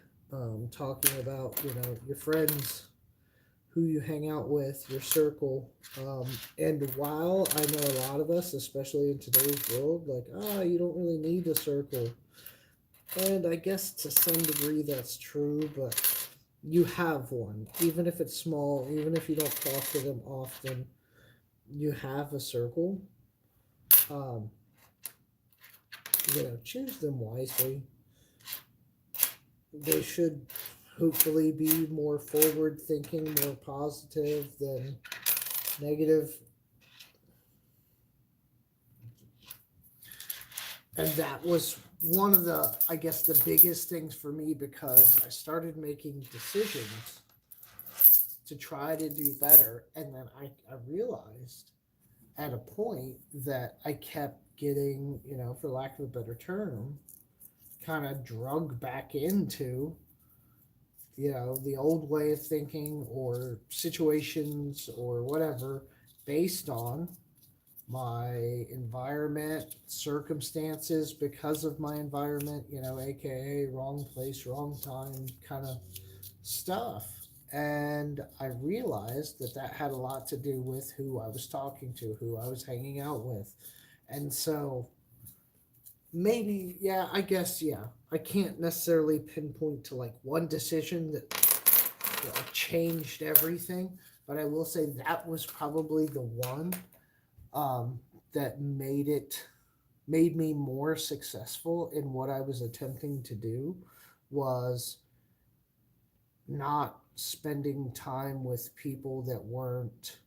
talking about your friends, who you hang out with, your circle. And while I know a lot of us, especially in today's world, like, you don't really need a circle. And I guess to some degree that's true, but you have one. Even if it's small, even if you don't talk to them often, you have a circle. Um, choose them wisely. They should hopefully be more forward thinking, more positive than negative. And that was one of the, I guess, the biggest things for me, because I started making decisions to try to do better. And then I realized at a point that I kept getting, for lack of a better term, kind of drug back into the old way of thinking or situations or whatever, based on my environment, circumstances because of my environment, aka wrong place, wrong time kind of stuff. And I realized that had a lot to do with who I was talking to, who I was hanging out with. And so maybe, yeah, I guess, yeah, I can't necessarily pinpoint to like one decision that changed everything, but I will say that was probably the one, that made me more successful in what I was attempting to do, was not spending time with people that weren't,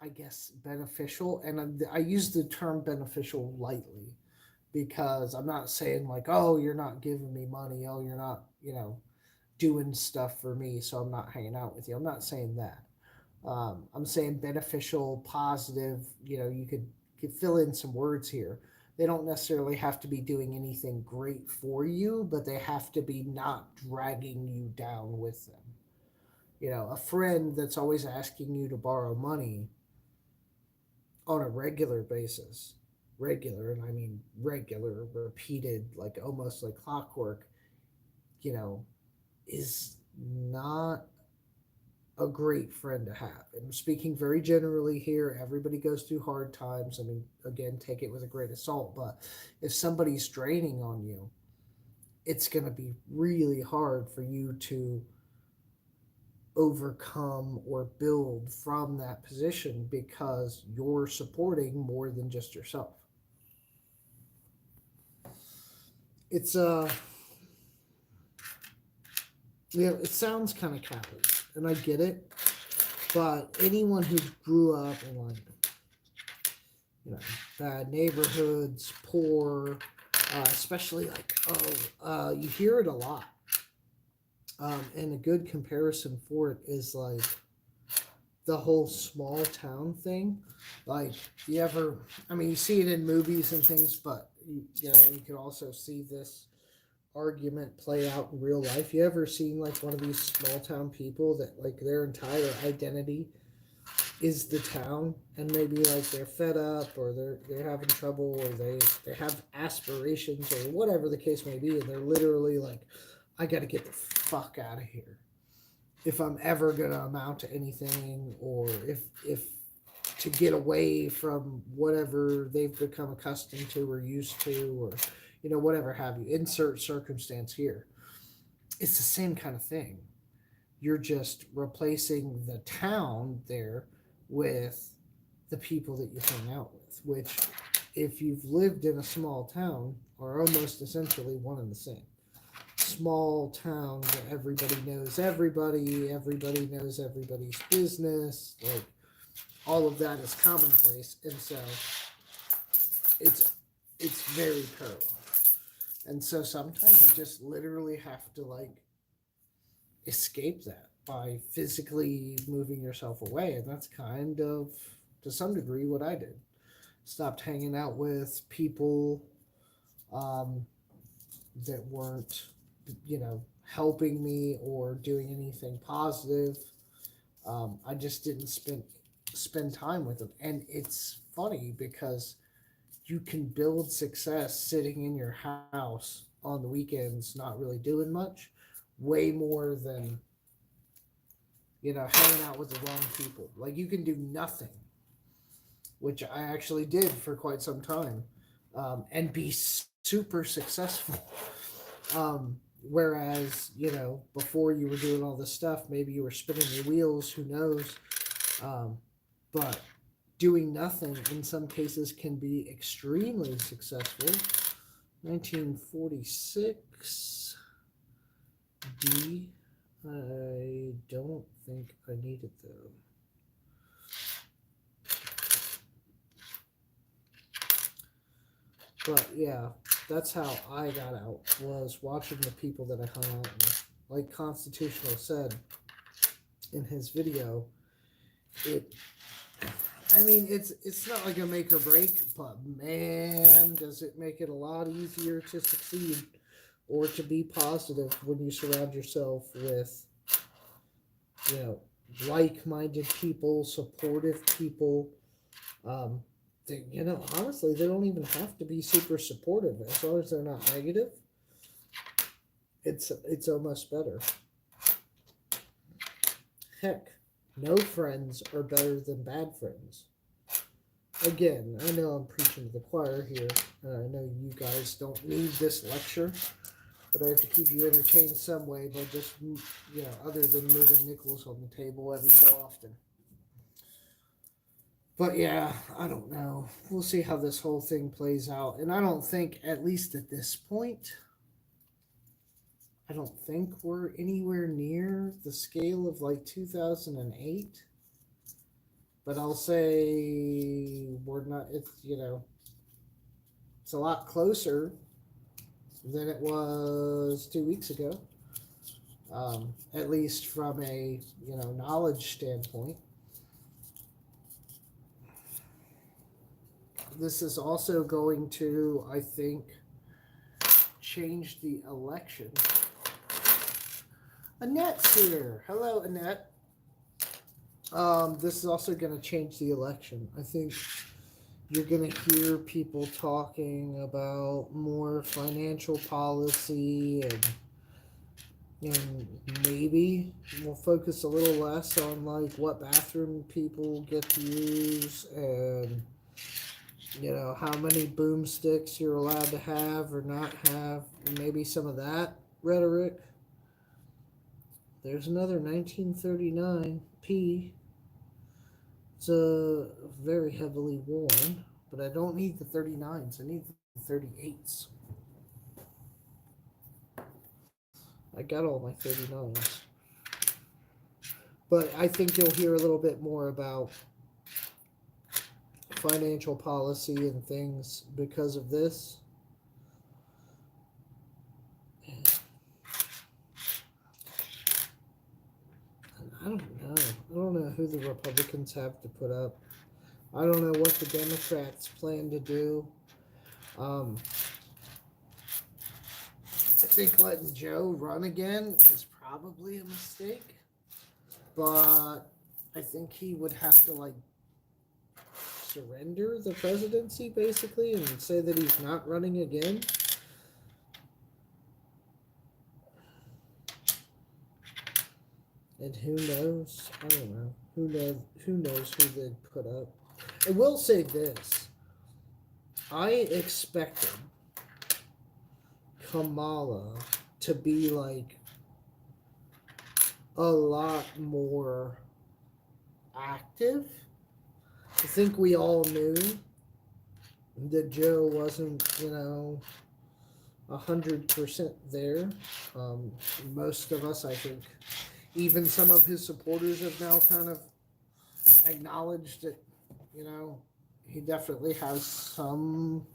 I guess, beneficial. And I use the term beneficial lightly, because I'm not saying like, oh, you're not giving me money, oh, you're not, doing stuff for me, so I'm not hanging out with you. I'm not saying that. I'm saying beneficial, positive. You could fill in some words here. They don't necessarily have to be doing anything great for you, but they have to be not dragging you down with them. A friend that's always asking you to borrow money on a regular basis, regular, and I mean regular, repeated, like almost like clockwork, you know, is not a great friend to have. And I'm speaking very generally here. Everybody goes through hard times. I mean, again, take it with a grain of salt. But if somebody's draining on you, it's going to be really hard for you to overcome or build from that position, because you're supporting more than just yourself. It's it sounds kind of callous, and I get it. But anyone who grew up in like you know bad neighborhoods, poor, especially like you hear it a lot. And a good comparison for it is like the whole small town thing. Like, you ever, I mean, you see it in movies and things, but you can also see this argument play out in real life. You ever seen like one of these small town people that like their entire identity is the town, and maybe like they're fed up or they're having trouble or they have aspirations or whatever the case may be, and they're literally like, I got to get the fuck out of here if I'm ever gonna amount to anything, or if to get away from whatever they've become accustomed to or used to, or whatever have you. Insert circumstance here. It's the same kind of thing. You're just replacing the town there with the people that you hang out with, which, if you've lived in a small town, are almost essentially one and the same. Small town where everybody knows everybody's business, like all of that is commonplace, and so it's it's very parallel. And so sometimes you just literally have to like escape that by physically moving yourself away, and that's kind of to some degree what I did. Stopped hanging out with people um, that weren't helping me or doing anything positive. I just didn't spend time with them, and it's funny because you can build success sitting in your house on the weekends, not really doing much, way more than hanging out with the wrong people. Like, you can do nothing, which I actually did for quite some time, and be super successful. Whereas, before you were doing all this stuff, maybe you were spinning your wheels, who knows? But doing nothing in some cases can be extremely successful. 1946 D. I don't think I need it though. But yeah, that's how I got out, was watching the people that I hung out with. Like Constitutional said in his video, it I mean, it's not like a make or break, but man, does it make it a lot easier to succeed or to be positive when you surround yourself with, you know, like-minded people, supportive people. Um, honestly, they don't even have to be super supportive. As long as they're not negative, it's almost better. Heck, no friends are better than bad friends. Again, I know I'm preaching to the choir here. I know you guys don't need this lecture, but I have to keep you entertained some way by just, other than moving nickels on the table every so often. But yeah, I don't know. We'll see how this whole thing plays out. And I don't think, at least at this point, I don't think we're anywhere near the scale of like 2008. But I'll say we're not, it's a lot closer than it was 2 weeks ago. At least from a, knowledge standpoint. This is also going to, I think, change the election. Annette's here. Hello, Annette. This is also going to change the election. I think you're going to hear people talking about more financial policy, and maybe we'll focus a little less on like what bathroom people get to use, and how many boomsticks you're allowed to have or not have, maybe some of that rhetoric. There's another 1939 P. It's very heavily worn, but I don't need the 39s. I need the 38s. I got all my 39s. But I think you'll hear a little bit more about financial policy and things because of this. I don't know. I don't know who the Republicans have to put up. I don't know what the Democrats plan to do. Um, I think letting Joe run again is probably a mistake, but I think he would have to like surrender the presidency basically and say that he's not running again. And who knows? I don't know. Who knows who they'd put up. I will say this. I expected Kamala to be like a lot more active. I think we all knew that Joe wasn't, 100% there. Most of us, I think, even some of his supporters have now kind of acknowledged that, he definitely has some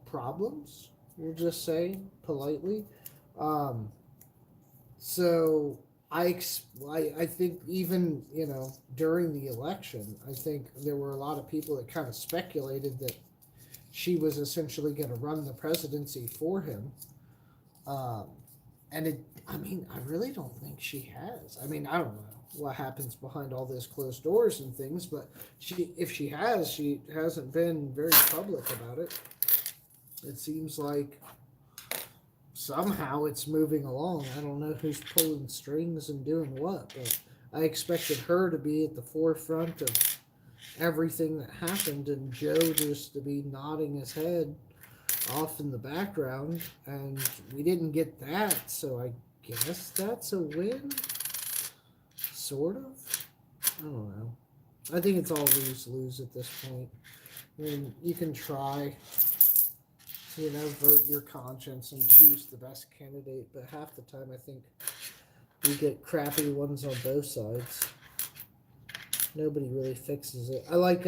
problems, we'll just say politely. Um, so I think even, during the election, I think there were a lot of people that kind of speculated that she was essentially going to run the presidency for him. Um, I really don't think she has. I mean, I don't know what happens behind all those closed doors and things, but if she has, she hasn't been very public about it. It seems like somehow it's moving along. I don't know who's pulling strings and doing what, but I expected her to be at the forefront of everything that happened and Joe just to be nodding his head off in the background, and we didn't get that, so I guess that's a win? Sort of? I don't know. I think it's all lose-lose at this point. I mean, you can try to, vote your conscience and choose the best candidate, but half the time I think we get crappy ones on both sides. Nobody really fixes it. I like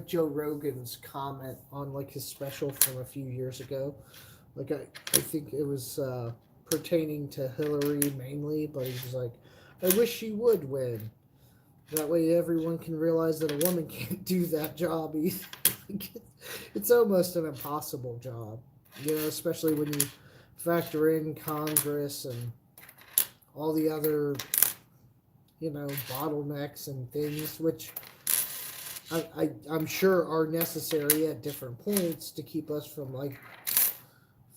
Joe Rogan's comment on like his special from a few years ago. Like I think it was pertaining to Hillary mainly, but he was like, I wish she would win. That way everyone can realize that a woman can't do that job either. It's almost an impossible job, especially when you factor in Congress and all the other, bottlenecks and things, which I'm sure are necessary at different points to keep us from like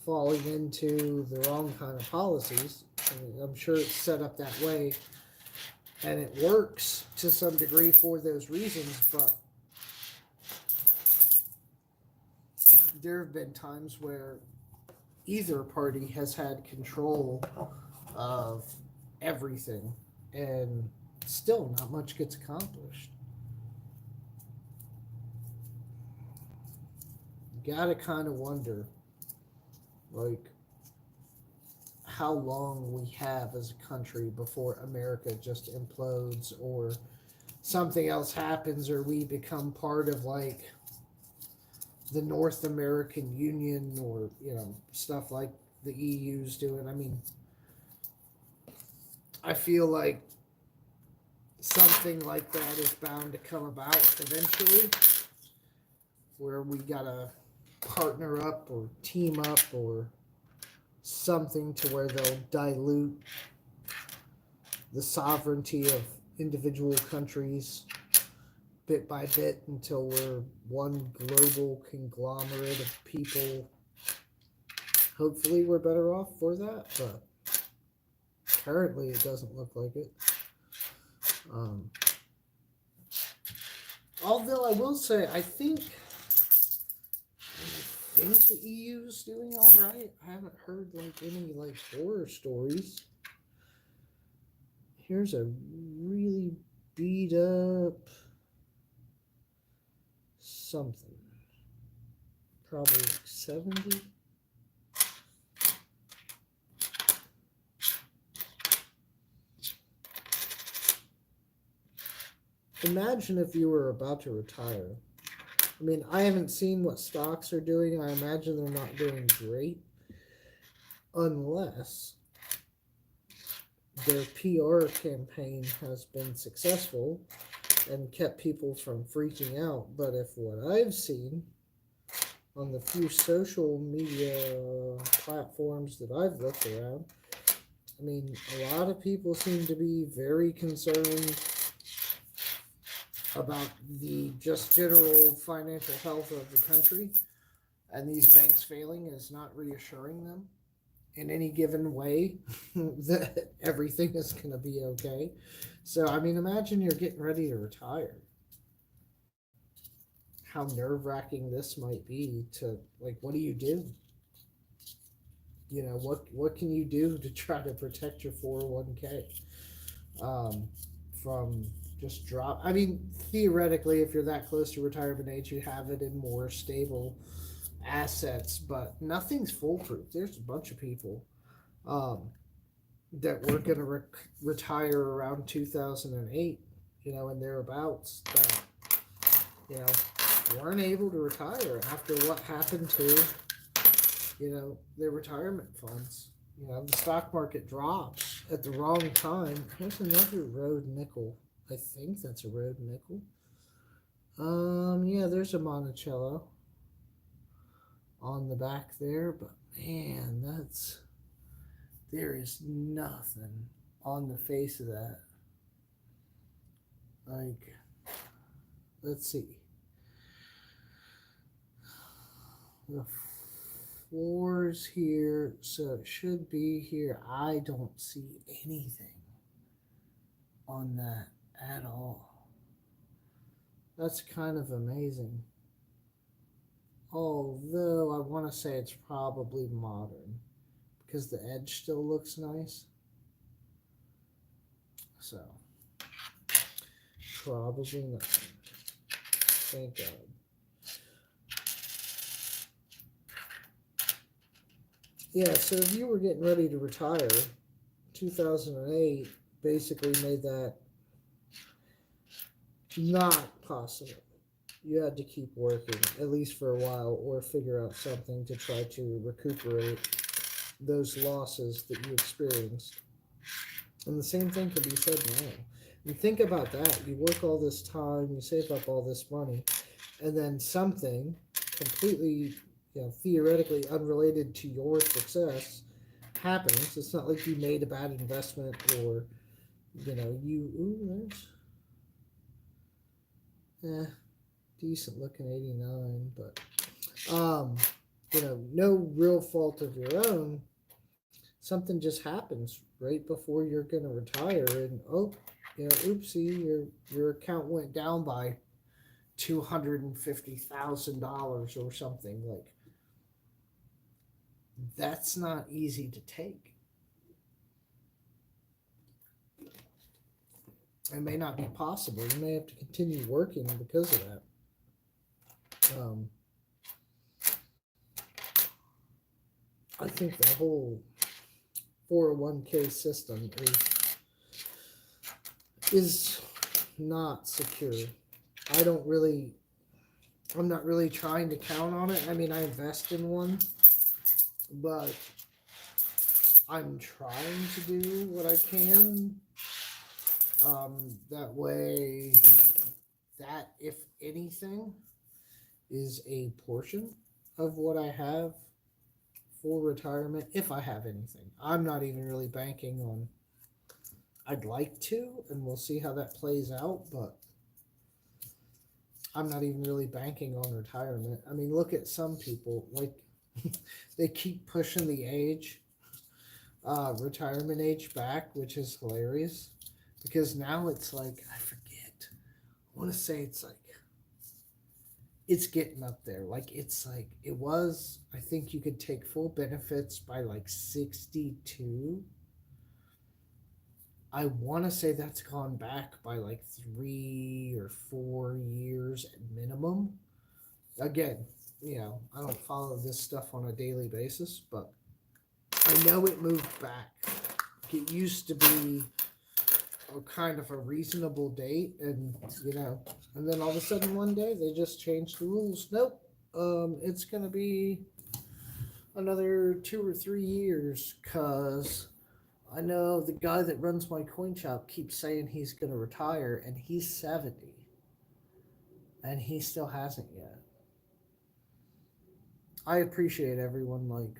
falling into the wrong kind of policies. I'm sure it's set up that way and it works to some degree for those reasons, but there have been times where either party has had control of everything and still not much gets accomplished. You gotta kind of wonder, like, how long we have as a country before America just implodes or something else happens or we become part of like the North American Union or stuff like the EU's doing. I mean, I feel like something like that is bound to come about eventually where we gotta partner up or team up or something to where they'll dilute the sovereignty of individual countries bit by bit until we're one global conglomerate of people. Hopefully we're better off for that, but currently it doesn't look like it. Although I will say, I think the EU's doing all right. I haven't heard like any like horror stories. Here's a really beat up something. Probably like 70. imagine if you were about to retire. I mean, I haven't seen what stocks are doing. I imagine they're not doing great unless their PR campaign has been successful and kept people from freaking out. But if what I've seen on the few social media platforms that I've looked around, I mean, a lot of people seem to be very concerned about the just general financial health of the country, and these banks failing is not reassuring them in any given way that everything is going to be okay. So, I mean, imagine you're getting ready to retire. How nerve wracking this might be to, like, what do you do? What can you do to try to protect your 401k um, from just drop? I mean, theoretically, if you're that close to retirement age, you have it in more stable assets, but nothing's foolproof. There's a bunch of people um, that were going to retire around 2008, and thereabouts, that, you know, weren't able to retire after what happened to, their retirement funds. The stock market drops at the wrong time. Here's another road nickel. I think that's a road nickel. Yeah, there's a Monticello on the back there, but man, there is nothing on the face of that. Like, let's see. The floors here, so it should be here. I don't see anything on that at all. That's kind of amazing. Although I want to say it's probably modern because the edge still looks nice. So, probably not. Thank God. Yeah, so if you were getting ready to retire, 2008 basically made that not possible. You had to keep working, at least for a while, or figure out something to try to recuperate those losses that you experienced. And the same thing could be said now. And think about that. You work all this time, you save up all this money, and then something completely, theoretically unrelated to your success happens. It's not like you made a bad investment or, there's decent looking 89, but no real fault of your own. Something just happens right before you're gonna retire, and oopsie, your account went down by $250,000 or something. Like, that's not easy to take. It may not be possible. You may have to continue working because of that. I think the whole 401k system is not secure. I'm not really trying to count on it. I mean, I invest in one, but I'm trying to do what I can. That way, that, if anything, is a portion of what I have for retirement, if I have anything. I'm not even really banking on. I'd like to, and we'll see how that plays out, but I'm not even really banking on retirement. I mean, look at some people, like, they keep pushing the retirement age back, which is hilarious, because now it's like, I forget, I want to say it's getting up there. Like, it's like, it was, I think you could take full benefits by like 62. I want to say that's gone back by like 3 or 4 years at minimum. Again, I don't follow this stuff on a daily basis, but I know it moved back. It used to be a kind of a reasonable date, and and then all of a sudden one day they just changed the rules. Nope, it's gonna be another 2 or 3 years, cause I know the guy that runs my coin shop keeps saying he's gonna retire, and he's 70, and he still hasn't yet. I appreciate everyone like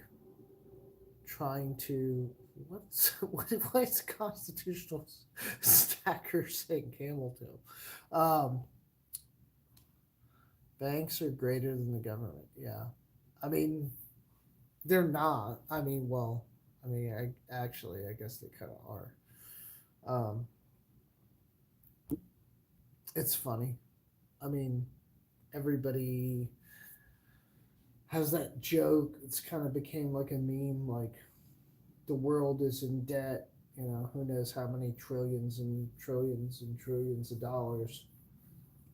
trying to why is constitutional stacker saying camel toe? Um, Banks are greater than the government. Yeah, I mean they're not. I mean, well, I guess they kind of are. Um, it's funny. I mean, everybody has that joke. It's kind of became like a meme. Like the world is in debt. Who knows how many trillions and trillions and trillions of dollars.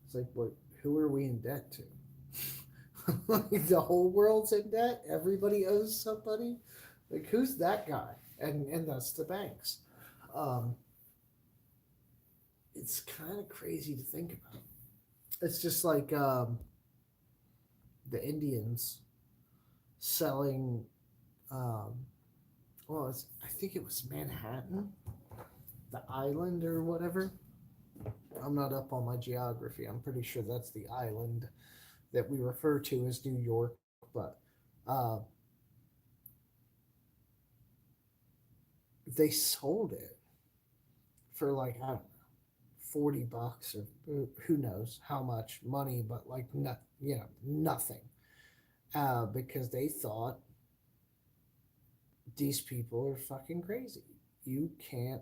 It's like, what? Who are we in debt to? Like the whole world's in debt. Everybody owes somebody. Like who's that guy? And that's the banks. Um, it's kind of crazy to think about. It's just like the Indians selling. Um, I think it was Manhattan, the island or whatever. I'm not up on my geography. I'm pretty sure that's the island that we refer to as New York, but uh, they sold it for like I don't know, $40 or who knows how much money, but like nothing, because they thought these people are fucking crazy. You can't.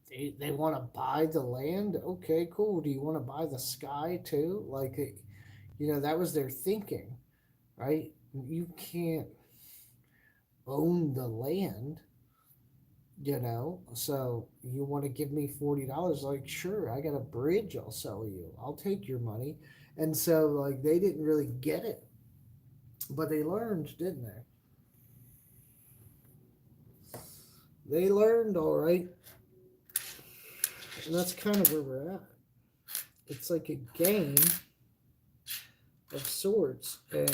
They want to buy the land. Okay, cool. Do you want to buy the sky too? Like, that was their thinking, right? You can't own the land, So you want to give me $40? Like, sure, I got a bridge. I'll sell you. I'll take your money. And so, like, they didn't really get it, but they learned, didn't they? They learned, all right. And that's kind of where we're at. It's like a game of sorts, and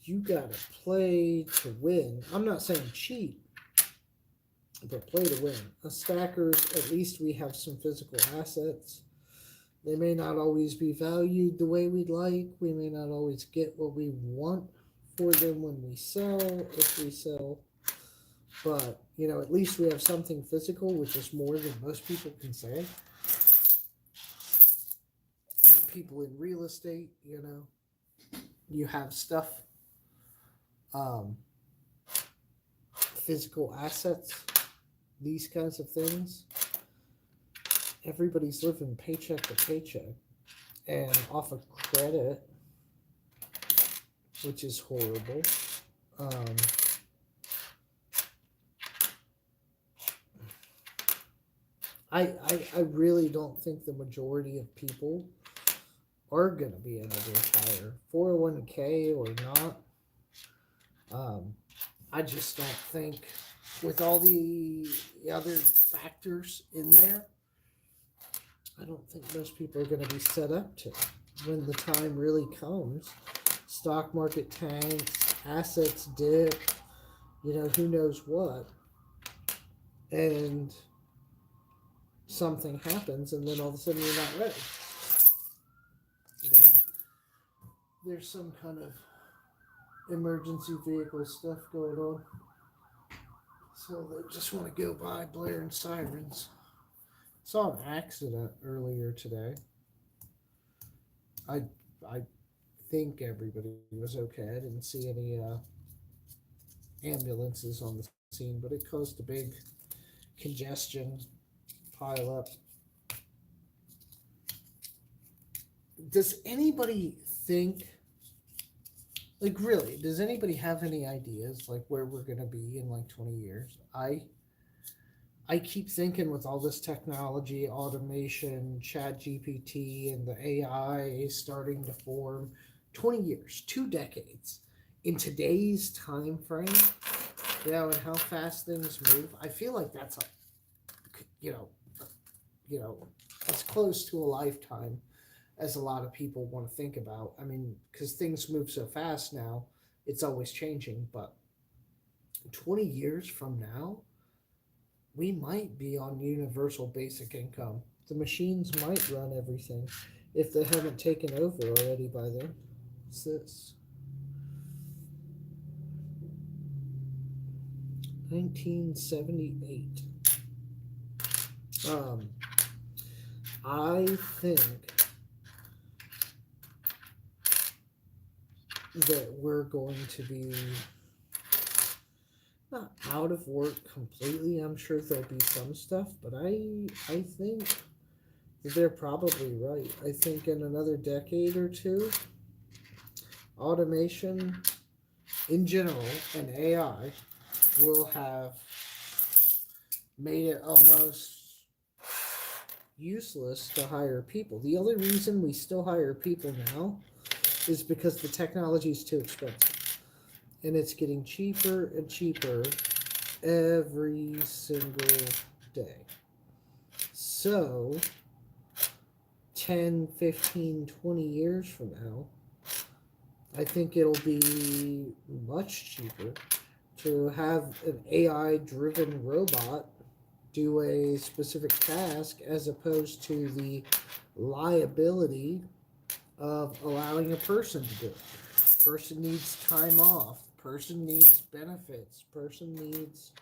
you gotta play to win. I'm not saying cheat, but play to win. As stackers, at least we have some physical assets. They may not always be valued the way we'd like. We may not always get what we want for them when we sell, if we sell. But, at least we have something physical, which is more than most people can say. People in real estate, you have stuff, um, physical assets, these kinds of things. Everybody's living paycheck to paycheck and off of credit, which is horrible. Um, I really don't think the majority of people are going to be able to retire, 401k or not. I just don't think, with all the other factors in there, I don't think most people are going to be set up to when the time really comes. Stock market tanks, assets dip, who knows what. And something happens, and then all of a sudden you're not ready. There's some kind of emergency vehicle stuff going on. So they just want to go by blaring sirens. Saw an accident earlier today. I I think everybody was okay. I didn't see any ambulances on the scene, but it caused a big congestion pile up. Does anybody think, like, really, does anybody have any ideas like where we're going to be in like 20 years? I keep thinking, with all this technology, automation, chat GPT, and the AI starting to form, 20 years, 2 decades, in today's time frame, and how fast things move, I feel like that's you know, you know, as close to a lifetime as a lot of people want to think about. I mean, because things move so fast now, it's always changing. But 20 years from now, we might be on universal basic income. The machines might run everything if they haven't taken over already by then. What's this? 1978. Um, I think that we're going to be not out of work completely. I'm sure there'll be some stuff, but I think that they're probably right. I think in another decade or two, automation in general and AI will have made it almost useless to hire people. The only reason we still hire people now is because the technology is too expensive. And it's getting cheaper and cheaper every single day. So, 10, 15, 20 years from now, I think it'll be much cheaper to have an AI driven robot do a specific task as opposed to the liability of allowing a person to do it. Person needs time off, person needs benefits, person needs,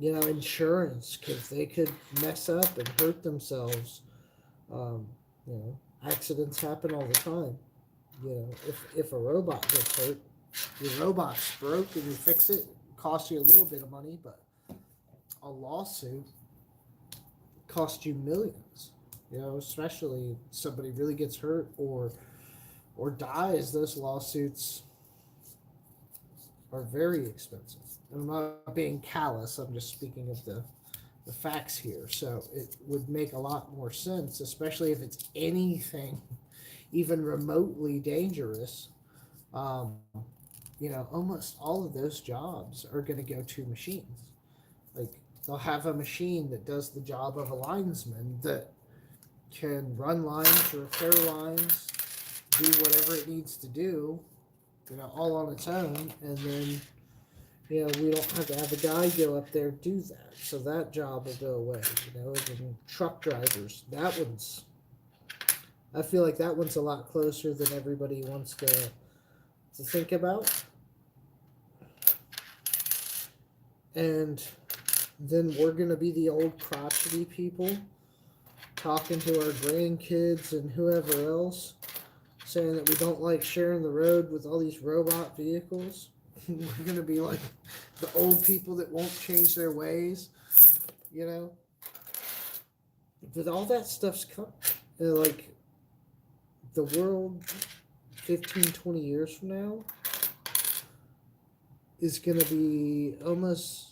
insurance because they could mess up and hurt themselves. um, Accidents happen all the time. If a robot gets hurt, your robot's broke and you fix it, costs you a little bit of money, but a lawsuit costs you millions. Especially somebody really gets hurt or dies, those lawsuits are very expensive. And I'm not being callous, I'm just speaking of the facts here. So it would make a lot more sense, especially if it's anything even remotely dangerous. Um, almost all of those jobs are going to go to machines. Like, they'll have a machine that does the job of a linesman that can run lines, repair lines, do whatever it needs to do, all on its own, and then, we don't have to have a guy go up there do that. So that job will go away. And truck drivers, I feel like that one's a lot closer than everybody wants to think about. And then we're going to be the old crotchety people talking to our grandkids and whoever else, saying that we don't like sharing the road with all these robot vehicles. We're going to be like the old people that won't change their ways, But all that stuff's coming. Like, the world 15, 20 years from now is going to be almost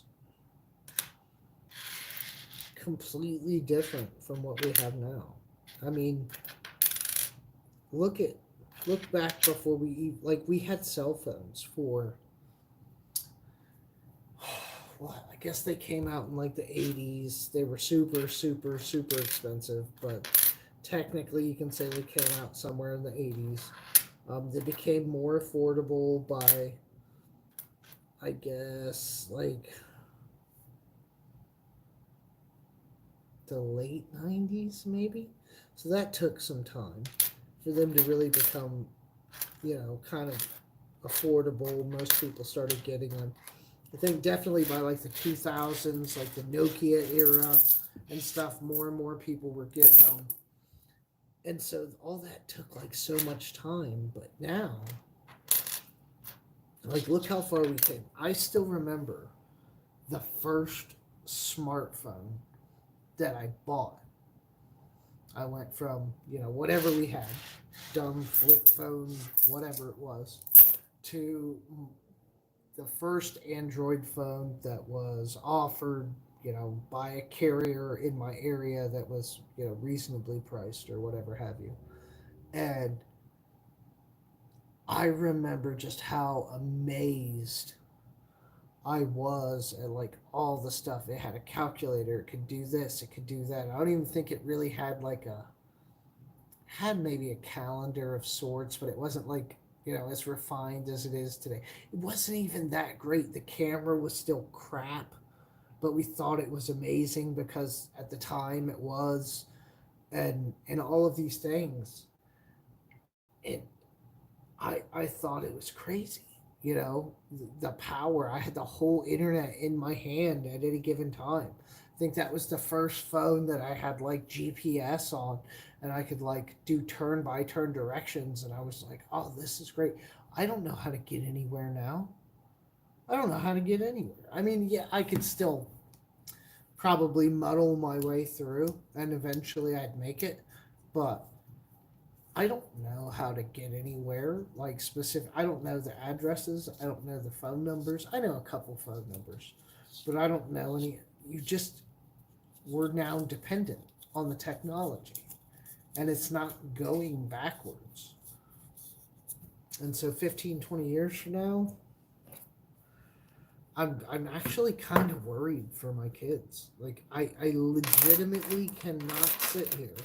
completely different from what we have now. I mean, look back before we had cell phones for, well, I guess they came out in like the 80s. They were super, super, super expensive, but technically you can say they came out somewhere in the 80s. They became more affordable by, I guess, like the late 90s, maybe. So that took some time for them to really become, kind of affordable. Most people started getting them. I think definitely by like the 2000s, like the Nokia era and stuff, more and more people were getting them. And so all that took like so much time. But now, like, look how far we came. I still remember the first smartphone that I bought. I went from, whatever we had, dumb flip phone, whatever it was, to the first Android phone that was offered, by a carrier in my area that was, reasonably priced or whatever have you. And I remember just how amazed I was at like all the stuff. It had a calculator. It could do this. It could do that. I don't even think it really had like a had maybe a calendar of sorts, but it wasn't like as refined as it is today. It wasn't even that great. The camera was still crap, but we thought it was amazing because at the time it was, and all of these things. It I thought it was crazy. The power. I had the whole internet in my hand at any given time. I think that was the first phone that I had like GPS on, and I could like do turn by turn directions. And I was like, oh, this is great. I don't know how to get anywhere now. I don't know how to get anywhere. I mean, yeah, I could still probably muddle my way through, and eventually I'd make it. But I don't know how to get anywhere like specific. I don't know the addresses. I don't know the phone numbers. I know a couple phone numbers, but I don't know any. You just we're now dependent on the technology, and it's not going backwards. And so 15, 20 years from now, I'm actually kind of worried for my kids. Like I legitimately cannot sit here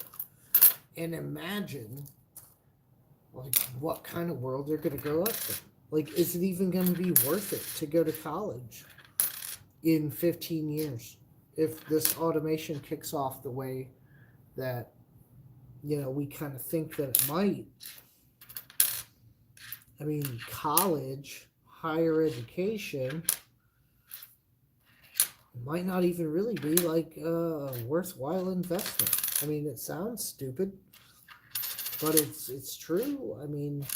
and imagine like what kind of world they're going to grow up in. Like, is it even going to be worth it to go to college in 15 years if this automation kicks off the way that we kind of think that it might? I mean, college, higher education might not even really be like a worthwhile investment. I mean, it sounds stupid, but it's true. I mean,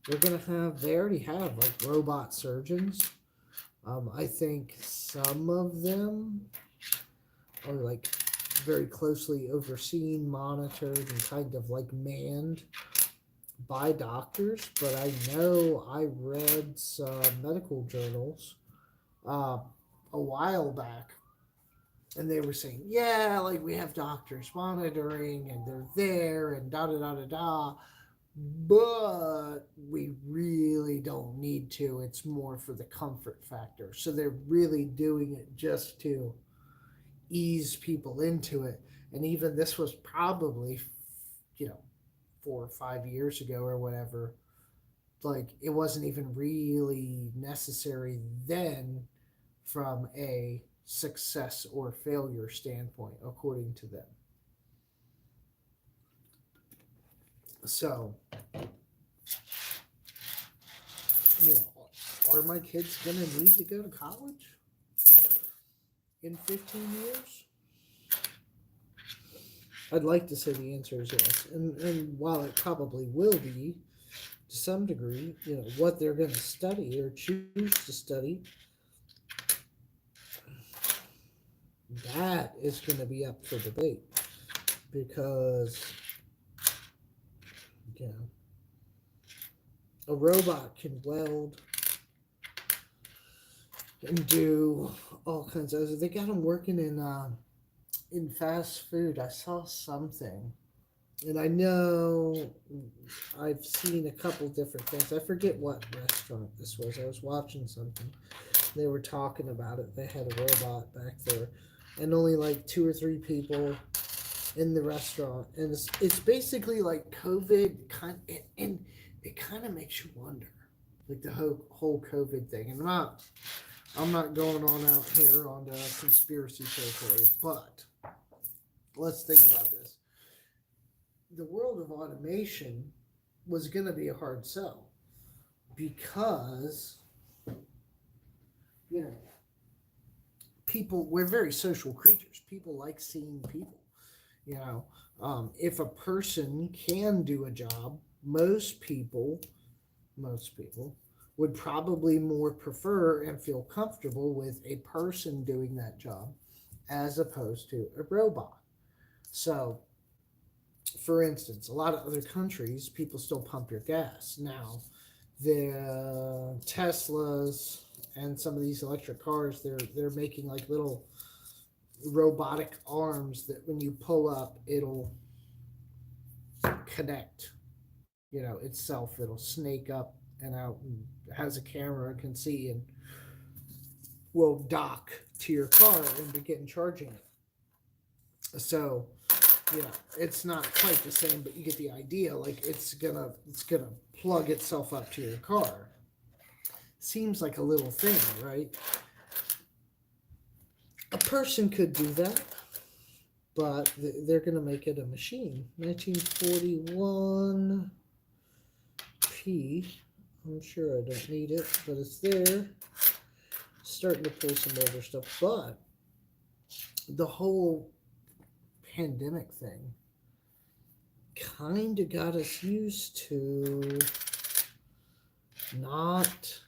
they already have like robot surgeons. I think some of them are like very closely overseen, monitored, and kind of like manned by doctors. But I know I read some medical journals uh, a while back, and they were saying, yeah, like we have doctors monitoring and they're there and da da da da da, but we really don't need to. It's more for the comfort factor. So they're really doing it just to ease people into it. And even this was probably, you know, 4 or 5 years ago or whatever. Like it wasn't even really necessary then from a success or failure standpoint, according to them. So, you know, are my kids going to need to go to college in 15 years? I'd like to say the answer is yes. And while it probably will be to some degree, what they're going to study or choose to study, that is going to be up for debate because, you know, a robot can weld and do all kinds of. They got them working in fast food. I saw something, and I know I've seen a couple different things. I forget what restaurant this was. I was watching something. They were talking about it. They had a robot back there, and only like 2 or 3 people in the restaurant, and it's basically like COVID kind, and it kind of makes you wonder, like the whole COVID thing. And I'm not going on out here on the conspiracy territory, but let's think about this. The world of automation was going to be a hard sell because, you know, people, we're very social creatures. People like seeing people. If a person can do a job, most people would probably more prefer and feel comfortable with a person doing that job as opposed to a robot. So, for instance, a lot of other countries, people still pump your gas. Now, the Teslas and some of these electric cars, they're making like little robotic arms that when you pull up, it'll connect, itself. It'll snake up and out and has a camera, can see. And will dock to your car and begin charging it. So, you know, it's not quite the same, but you get the idea. Like it's gonna plug itself up to your car. Seems like a little thing, right? A person could do that, but they're gonna make it a machine. 1941 P. I'm sure I don't need it, but it's there. Starting to pull some older stuff, but the whole pandemic thing kind of got us used to not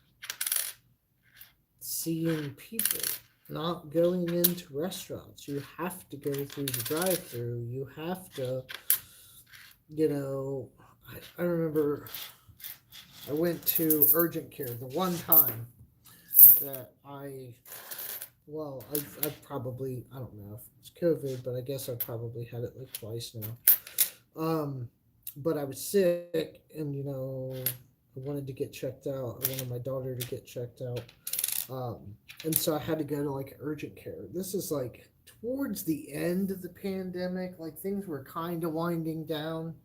seeing people, not going into restaurants. You have to go through the drive-through. You have to, you know. I remember I went to urgent care the one time that I probably, I don't know if it's COVID, but I guess I probably had it like twice now. But I was sick, and I wanted to get checked out. I wanted my daughter to get checked out, um, and so I had to go to like urgent care. This is like towards the end of the pandemic, like things were kind of winding down.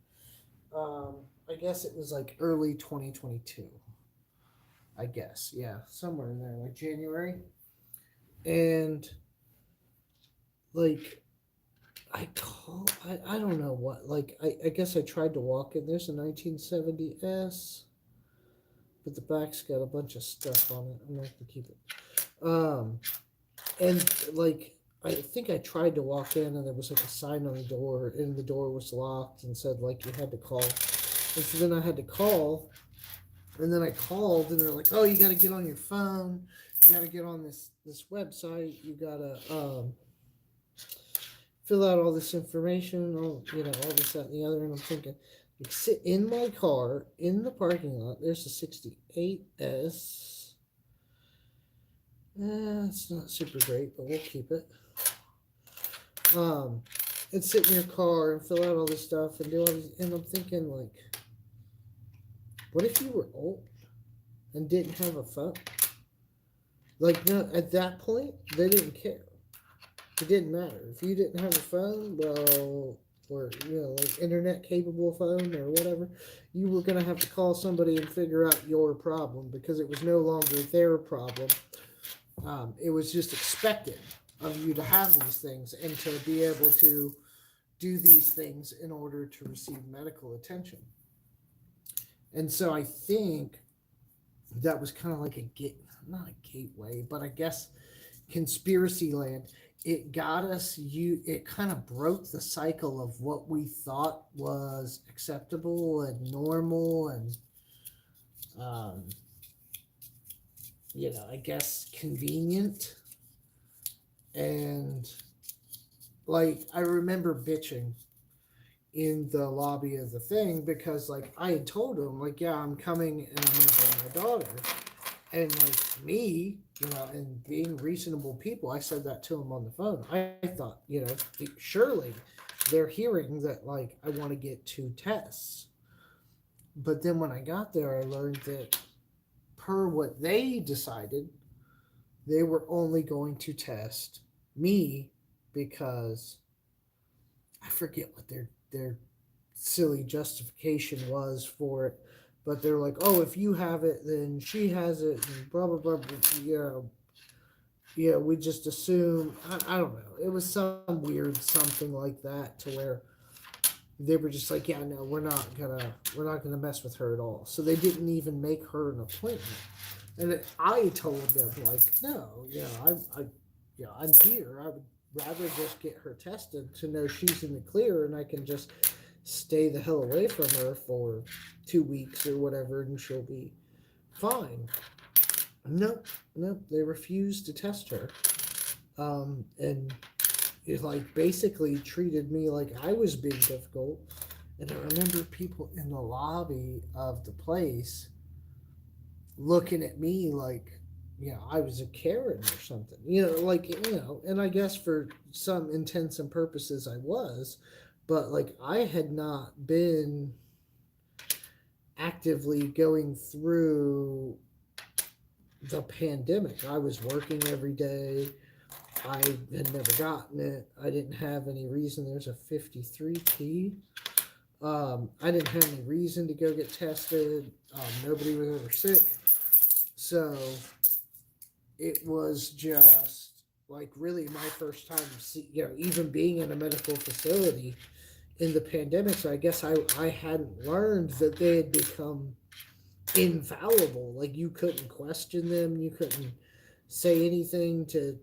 Um, I guess it was like early 2022. I guess, yeah, somewhere in there, like January, and like I don't know what, like I guess I tried to walk in. There's a 1970 S, but the back's got a bunch of stuff on it. I'm not gonna keep it. Um, and like I think I tried to walk in, and there was like a sign on the door, and the door was locked and said like you had to call. And so then I had to call, and then I called, and they're like, "Oh, you got to get on your phone. You got to get on this website. You got to fill out all this information, all this, that, and the other." And I'm thinking, like, sit in my car in the parking lot. There's a 68S. It's not super great, but we'll keep it. Um, and sit in your car and fill out all this stuff and do all this. And I'm thinking, like, what if you were old and didn't have a phone? Like, no, at that point, they didn't care. It didn't matter. If you didn't have a phone, well, or, like internet capable phone or whatever, you were going to have to call somebody and figure out your problem because it was no longer their problem. It was just expected of you to have these things and to be able to do these things in order to receive medical attention. And so I think that was kind of like not a gateway, but I guess conspiracy land. It got us. It kind of broke the cycle of what we thought was acceptable and normal, and um, I guess convenient. And like I remember bitching in the lobby of the thing because like I had told him like, yeah, I'm coming and I'm gonna bring my daughter. And like me, and being reasonable people, I said that to him on the phone. I thought, surely they're hearing that like I want to get 2 tests. But then when I got there, I learned that per what they decided, they were only going to test me because I forget what their silly justification was for it, but they're like, oh, if you have it, then she has it, and blah blah blah. Yeah, we just assume. I don't know. It was some weird something like that to where they were just like, yeah, no, we're not gonna mess with her at all. So they didn't even make her an appointment. And I told them like, no, I'm here. I would rather just get her tested to know she's in the clear, and I can just stay the hell away from her for 2 weeks or whatever, and she'll be fine. Nope, nope. They refused to test her, and it like basically treated me like I was being difficult. And I remember people in the lobby of the place looking at me like, I was a Karen or something. And I guess for some intents and purposes I was, but like I had not been actively going through the pandemic. I was working every day. I had never gotten it. I didn't have any reason. There's a 53P. I didn't have any reason to go get tested. Nobody was ever sick. So it was just like really my first time, even being in a medical facility in the pandemic. So I guess I hadn't learned that they had become infallible. Like you couldn't question them. You couldn't say anything to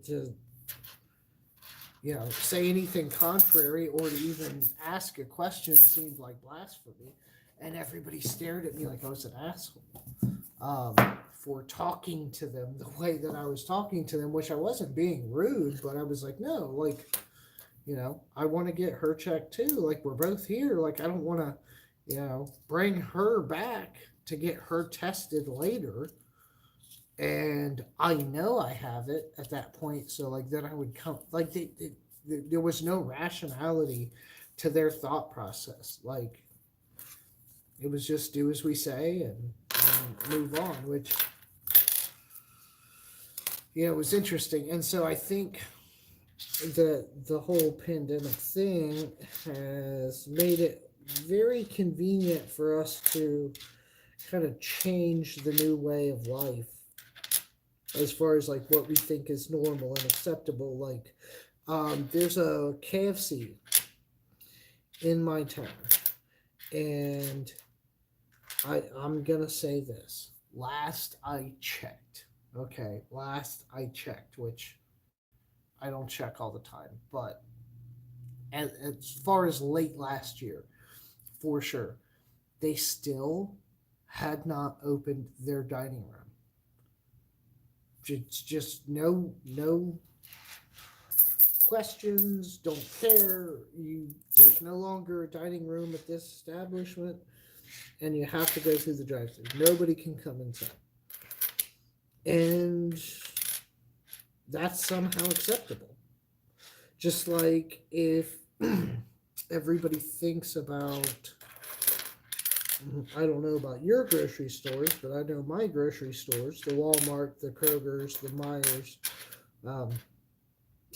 say anything contrary, or to even ask a question seemed like blasphemy. And everybody stared at me like I was an asshole, um, for talking to them the way that I was talking to them, which I wasn't being rude, but I was like, no, like, I want to get her checked too. Like, we're both here. Like, I don't want to, bring her back to get her tested later. And I know I have it at that point. So, like, then I would come, like, there was no rationality to their thought process. Like, it was just do as we say and move on, which, was interesting. And so I think the whole pandemic thing has made it very convenient for us to kind of change the new way of life as far as like what we think is normal and acceptable. Like, there's a KFC in my town, and I'm gonna say this. Last I checked, which I don't check all the time, but as far as late last year, for sure, they still had not opened their dining room. It's just no questions, don't care. There's no longer a dining room at this establishment, and you have to go through the drive-thru. Nobody can come inside, and that's somehow acceptable. Just like if everybody thinks about, I don't know about your grocery stores, but I know my grocery stores, the Walmart, the Kroger's, the Myers, um,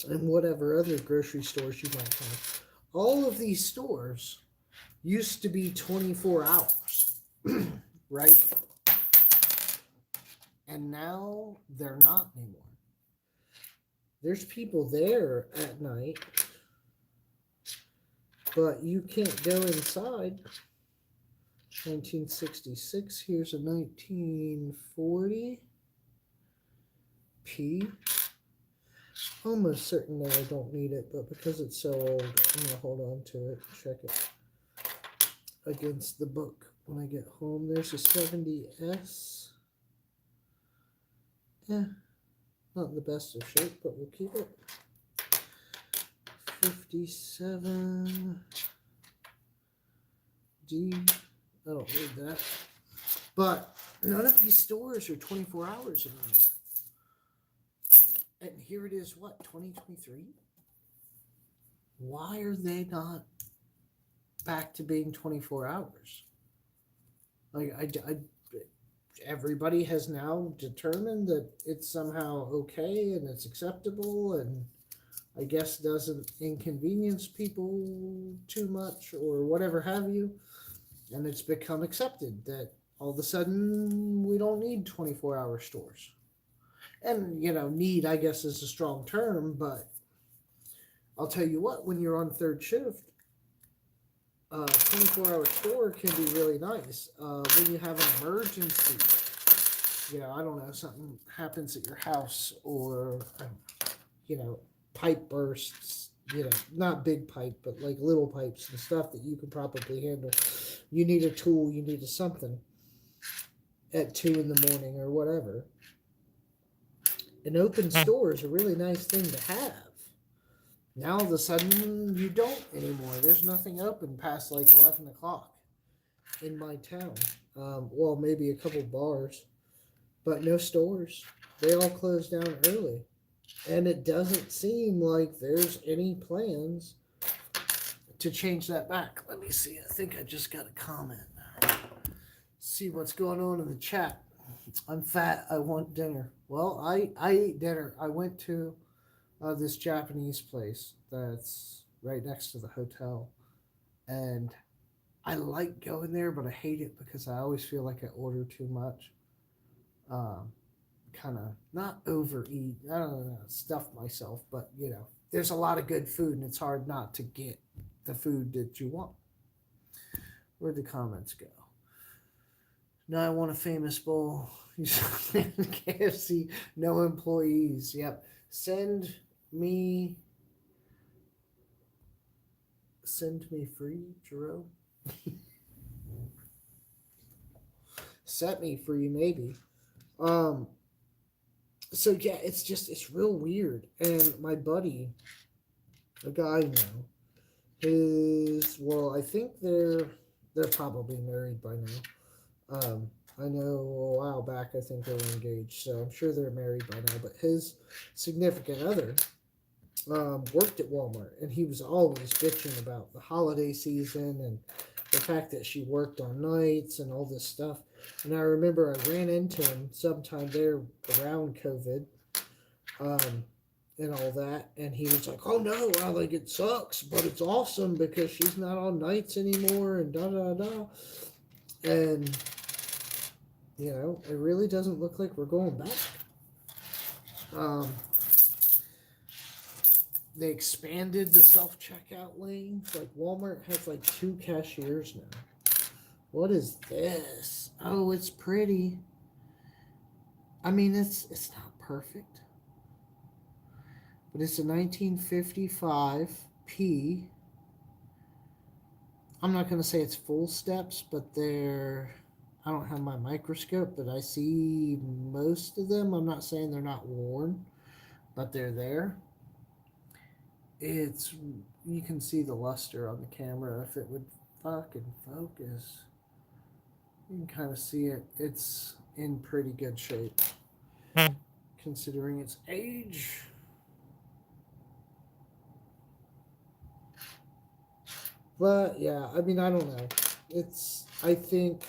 and whatever other grocery stores you might have. All of these stores used to be 24 hours, right? And now they're not anymore. There's people there at night, but you can't go inside. 1966, here's a 1940 P. Almost certain that I don't need it, but because it's so old, I'm going to hold on to it, check it against the book when I get home. There's a 70S. Yeah, not in the best of shape, but we'll keep it. 57 D. I don't need that. But none of these stores are 24 hours anymore. And here it is, 2023? Why are they not back to being 24 hours? Like, everybody has now determined that it's somehow okay and it's acceptable, and I guess doesn't inconvenience people too much or whatever have you. And it's become accepted that all of a sudden we don't need 24-hour stores. And, need, I guess, is a strong term, but I'll tell you what, when you're on third shift, a 24-hour store can be really nice. When you have an emergency, I don't know, something happens at your house, or, pipe bursts, not big pipe, but like little pipes and stuff that you can probably handle. You need a tool, you need a something at 2 in the morning or whatever. An open store is a really nice thing to have. Now all of a sudden you don't anymore. There's nothing open past like 11 o'clock in my town. Well, maybe a couple bars, but no stores. They all close down early. And it doesn't seem like there's any plans to change that back. Let me see. I think I just got a comment. See what's going on in the chat. I'm fat. I want dinner. Well, I ate dinner. I went to this Japanese place that's right next to the hotel, and I like going there, but I hate it because I always feel like I order too much. Um, kind of not overeat. I don't know, stuff myself, but there's a lot of good food, and it's hard not to get the food that you want. Where'd the comments go? Now I want a famous bowl. KFC, no employees. Yep. Send me, send me free, Jerome. Set me free, maybe. Um. So yeah, it's real weird. And my buddy, a guy now, I think they're probably married by now. I know a while back I think they were engaged, so I'm sure they're married by now. But his significant other worked at Walmart, and he was always bitching about the holiday season and the fact that she worked on nights and all this stuff. And I remember I ran into him sometime there around COVID, um, and all that, and he was like, "Oh no, I like it sucks, but it's awesome because she's not on nights anymore," and da da da. And it really doesn't look like we're going back. Um, they expanded the self checkout lanes. Like Walmart has like two cashiers now. What is this? Oh, it's pretty. I mean, it's not perfect, but it's a 1955 P. I'm not going to say it's full steps, but they're. I don't have my microscope, but I see most of them. I'm not saying they're not worn, but they're there. It's You can see the luster on the camera if it would fucking focus. You can kind of see it. It's in pretty good shape considering its age. But yeah, I mean, I don't know. I think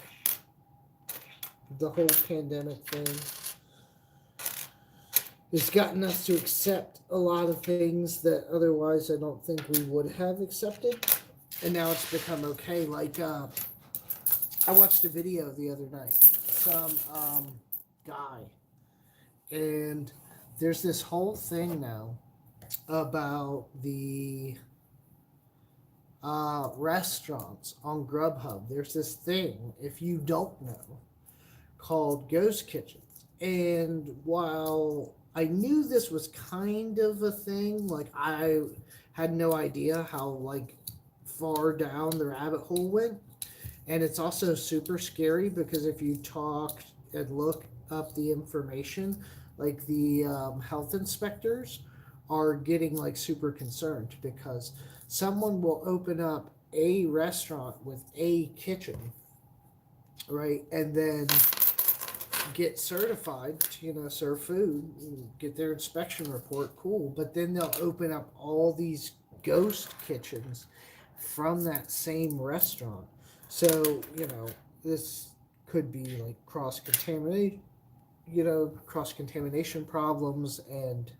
the whole pandemic thing has gotten us to accept a lot of things that otherwise I don't think we would have accepted. And now it's become okay. Like, I watched a video the other night. Some guy. And there's this whole thing now about the restaurants on Grubhub. There's this thing, if you don't know, called ghost kitchens. And while I knew this was kind of a thing, like I had no idea how like far down the rabbit hole went. And it's also super scary because if you talk and look up the information, like the health inspectors are getting like super concerned because someone will open up a restaurant with a kitchen, right, and then get certified to serve food, get their inspection report, cool, but then they'll open up all these ghost kitchens from that same restaurant. So this could be like cross contamination problems, and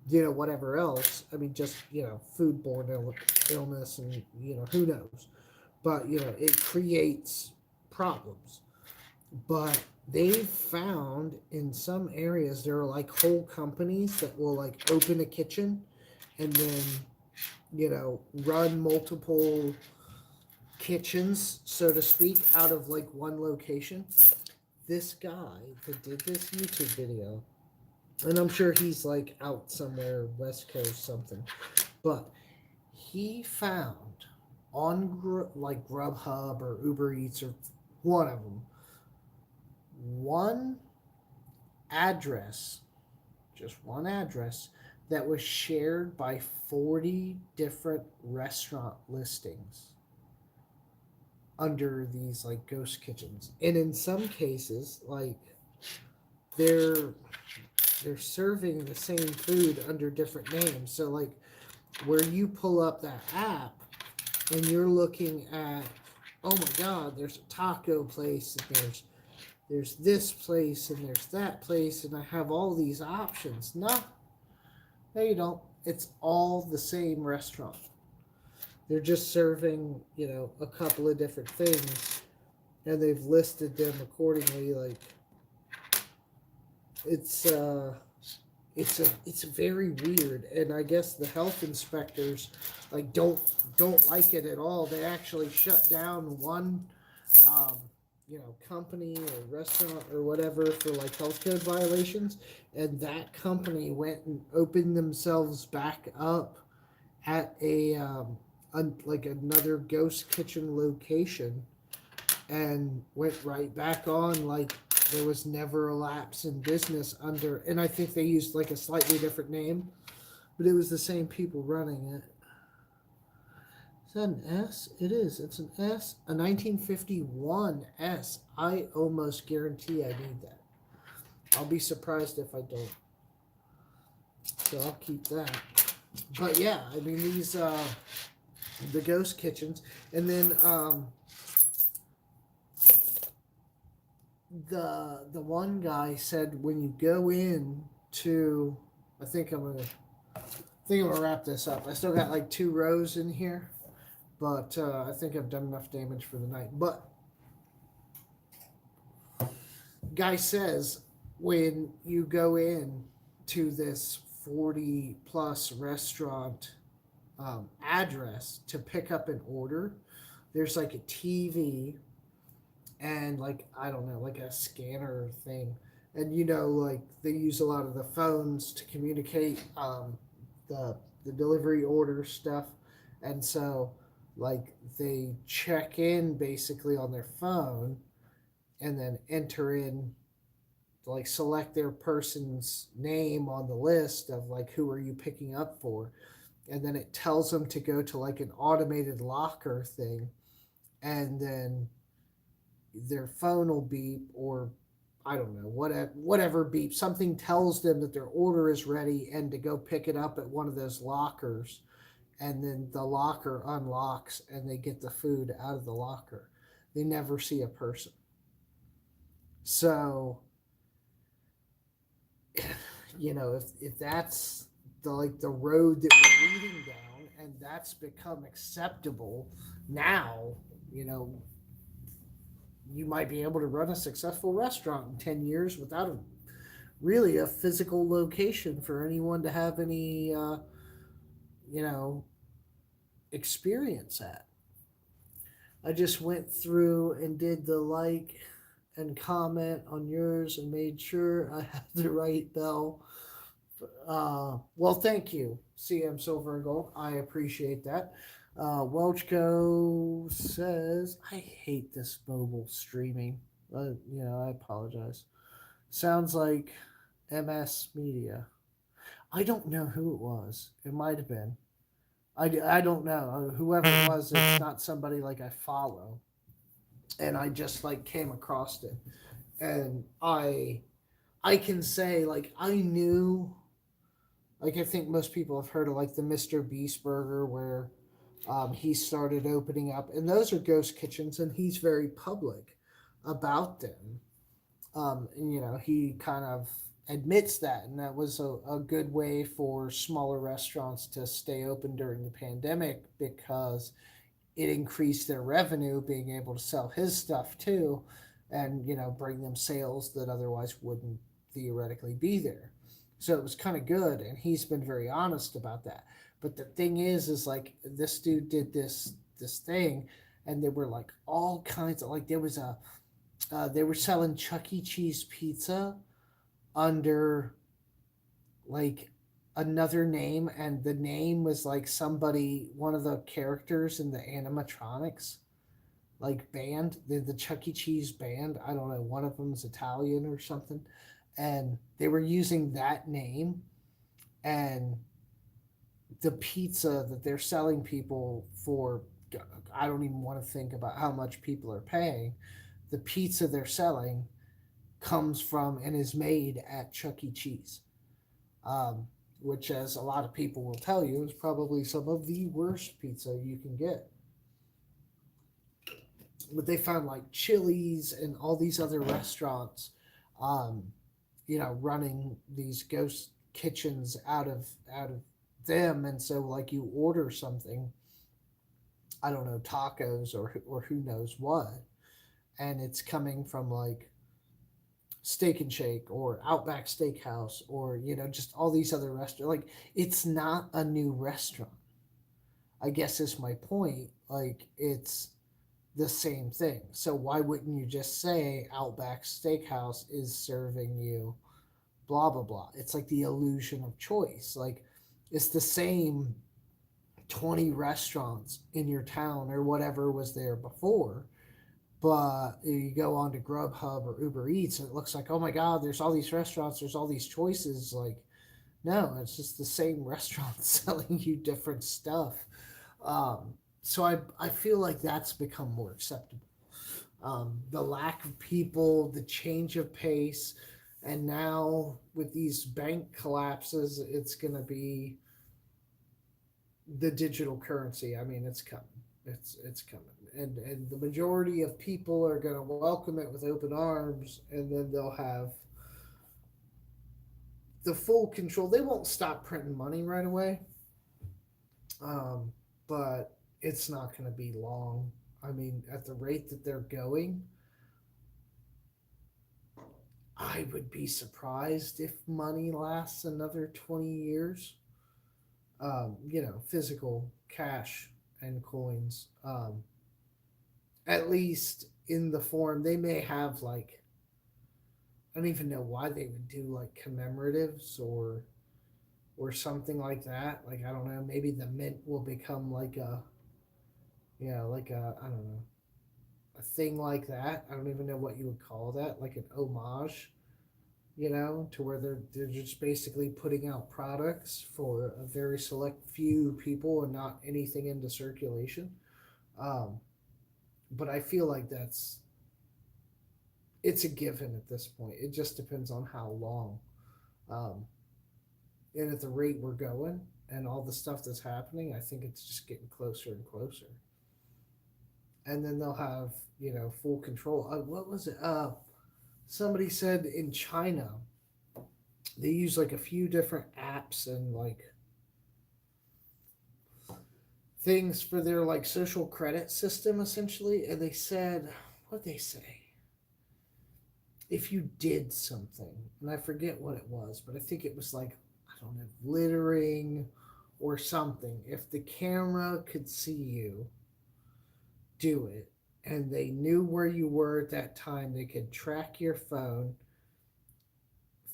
whatever else. I mean, just foodborne illness, and who knows. But it creates problems. But they've found in some areas there are like whole companies that will like open a kitchen and then run multiple kitchens, so to speak, out of like one location. This guy that did this YouTube video, and I'm sure he's like out somewhere, West Coast something, but he found on like Grubhub or Uber Eats or one of them, one address, just one address that was shared by 40 different restaurant listings under these like ghost kitchens. And in some cases, like they're they're serving the same food under different names. So like where you pull up that app and you're looking at, oh my god, there's a taco place and there's there's this place and there's that place and I have all these options. No, you don't. It's all the same restaurant. They're just serving, a couple of different things, and they've listed them accordingly. Like it's it's very weird, and I guess the health inspectors like don't like it at all. They actually shut down one um, company or restaurant or whatever for like health code violations, and that company went and opened themselves back up at like another ghost kitchen location, and went right back on like there was never a lapse in business under, and I think they used like a slightly different name, but it was the same people running it. Is that an S? It is. It's an S. A 1951 S. I almost guarantee I need that. I'll be surprised if I don't. So I'll keep that. But yeah, I mean these the ghost kitchens, and then the one guy said when you go in to, I think I'm gonna wrap this up. I still got like 2 rows in here, but I think I've done enough damage for the night. But guy says when you go in to this 40 plus restaurant address to pick up an order, there's like a TV and like I don't know, like a scanner thing, and like they use a lot of the phones to communicate the the delivery order stuff, and so like they check in basically on their phone and then enter in, like select their person's name on the list of like who are you picking up for, and then it tells them to go to like an automated locker thing, and then their phone will beep, or I don't know, whatever beep, something tells them that their order is ready and to go pick it up at one of those lockers, and then the locker unlocks and they get the food out of the locker. They never see a person. So, if that's the road that we're leading down and that's become acceptable now, you know, you might be able to run a successful restaurant in 10 years without really a physical location for anyone to have any you know experience at. I just went through and did the like and comment on yours and made sure I had the right bell. Well, thank you, CM Silver and Gold. I appreciate that. Welchco says, I hate this mobile streaming. I apologize. Sounds like MS Media. I don't know who it was. It might have been. I don't know. Whoever it was, it's not somebody like I follow. And I just like came across it. And I can say like I knew, like I think most people have heard of like the Mr. Beast burger where he started opening up, and those are ghost kitchens, and he's very public about them. And he kind of admits that, and that was a good way for smaller restaurants to stay open during the pandemic because it increased their revenue being able to sell his stuff too, and bring them sales that otherwise wouldn't theoretically be there. So it was kind of good, and he's been very honest about that. But the thing is like this dude did this thing, and there were like all kinds of like there was a they were selling Chuck E. Cheese pizza under like another name, and the name was like somebody, one of the characters in the animatronics like band, the Chuck E. Cheese band. I don't know, one of them's Italian or something, and they were using that name, and the pizza that they're selling people for, I don't even want to think about how much people are paying. The pizza they're selling comes from and is made at Chuck E. Cheese, which, as a lot of people will tell you, is probably some of the worst pizza you can get. but they found like Chili's and all these other restaurants, um, running these ghost kitchens out of them, and so like you order something, I don't know, tacos or who knows what, and it's coming from like Steak and Shake or Outback Steakhouse or just all these other restaurants. Like it's not a new restaurant. I guess is my point. Like it's the same thing. So why wouldn't you just say Outback Steakhouse is serving you blah blah blah? It's like the illusion of choice. Like it's the same 20 restaurants in your town or whatever was there before. But you go on to Grubhub or Uber Eats and it looks like, oh my God, there's all these restaurants, there's all these choices. Like, no, it's just the same restaurant selling you different stuff. So I feel like that's become more acceptable. The lack of people, the change of pace, and now with these bank collapses, it's going to be the digital currency. I mean, it's coming. It's coming, and the majority of people are going to welcome it with open arms, and then they'll have the full control. They won't stop printing money right away, um, but it's not going to be long. I mean, at the rate that they're going, I would be surprised if money lasts another 20 years. Physical cash and coins. At least in the form they may have like I don't even know why they would do like commemoratives or something like that. Like I don't know, maybe the mint will become like a like a I don't know a thing like that. I don't even know what you would call that, like an homage, to where they're just basically putting out products for a very select few people and not anything into circulation. Um, but I feel like it's a given at this point. It just depends on how long, um, and at the rate we're going and all the stuff that's happening. I think it's just getting closer and closer. And then they'll have full control. What was it? Somebody said in China they use like a few different apps and like things for their like social credit system essentially, and they said what they say if you did something, and I forget what it was, but I think it was like I don't know, littering or something. If the camera could see you do it and they knew where you were at that time, they could track your phone,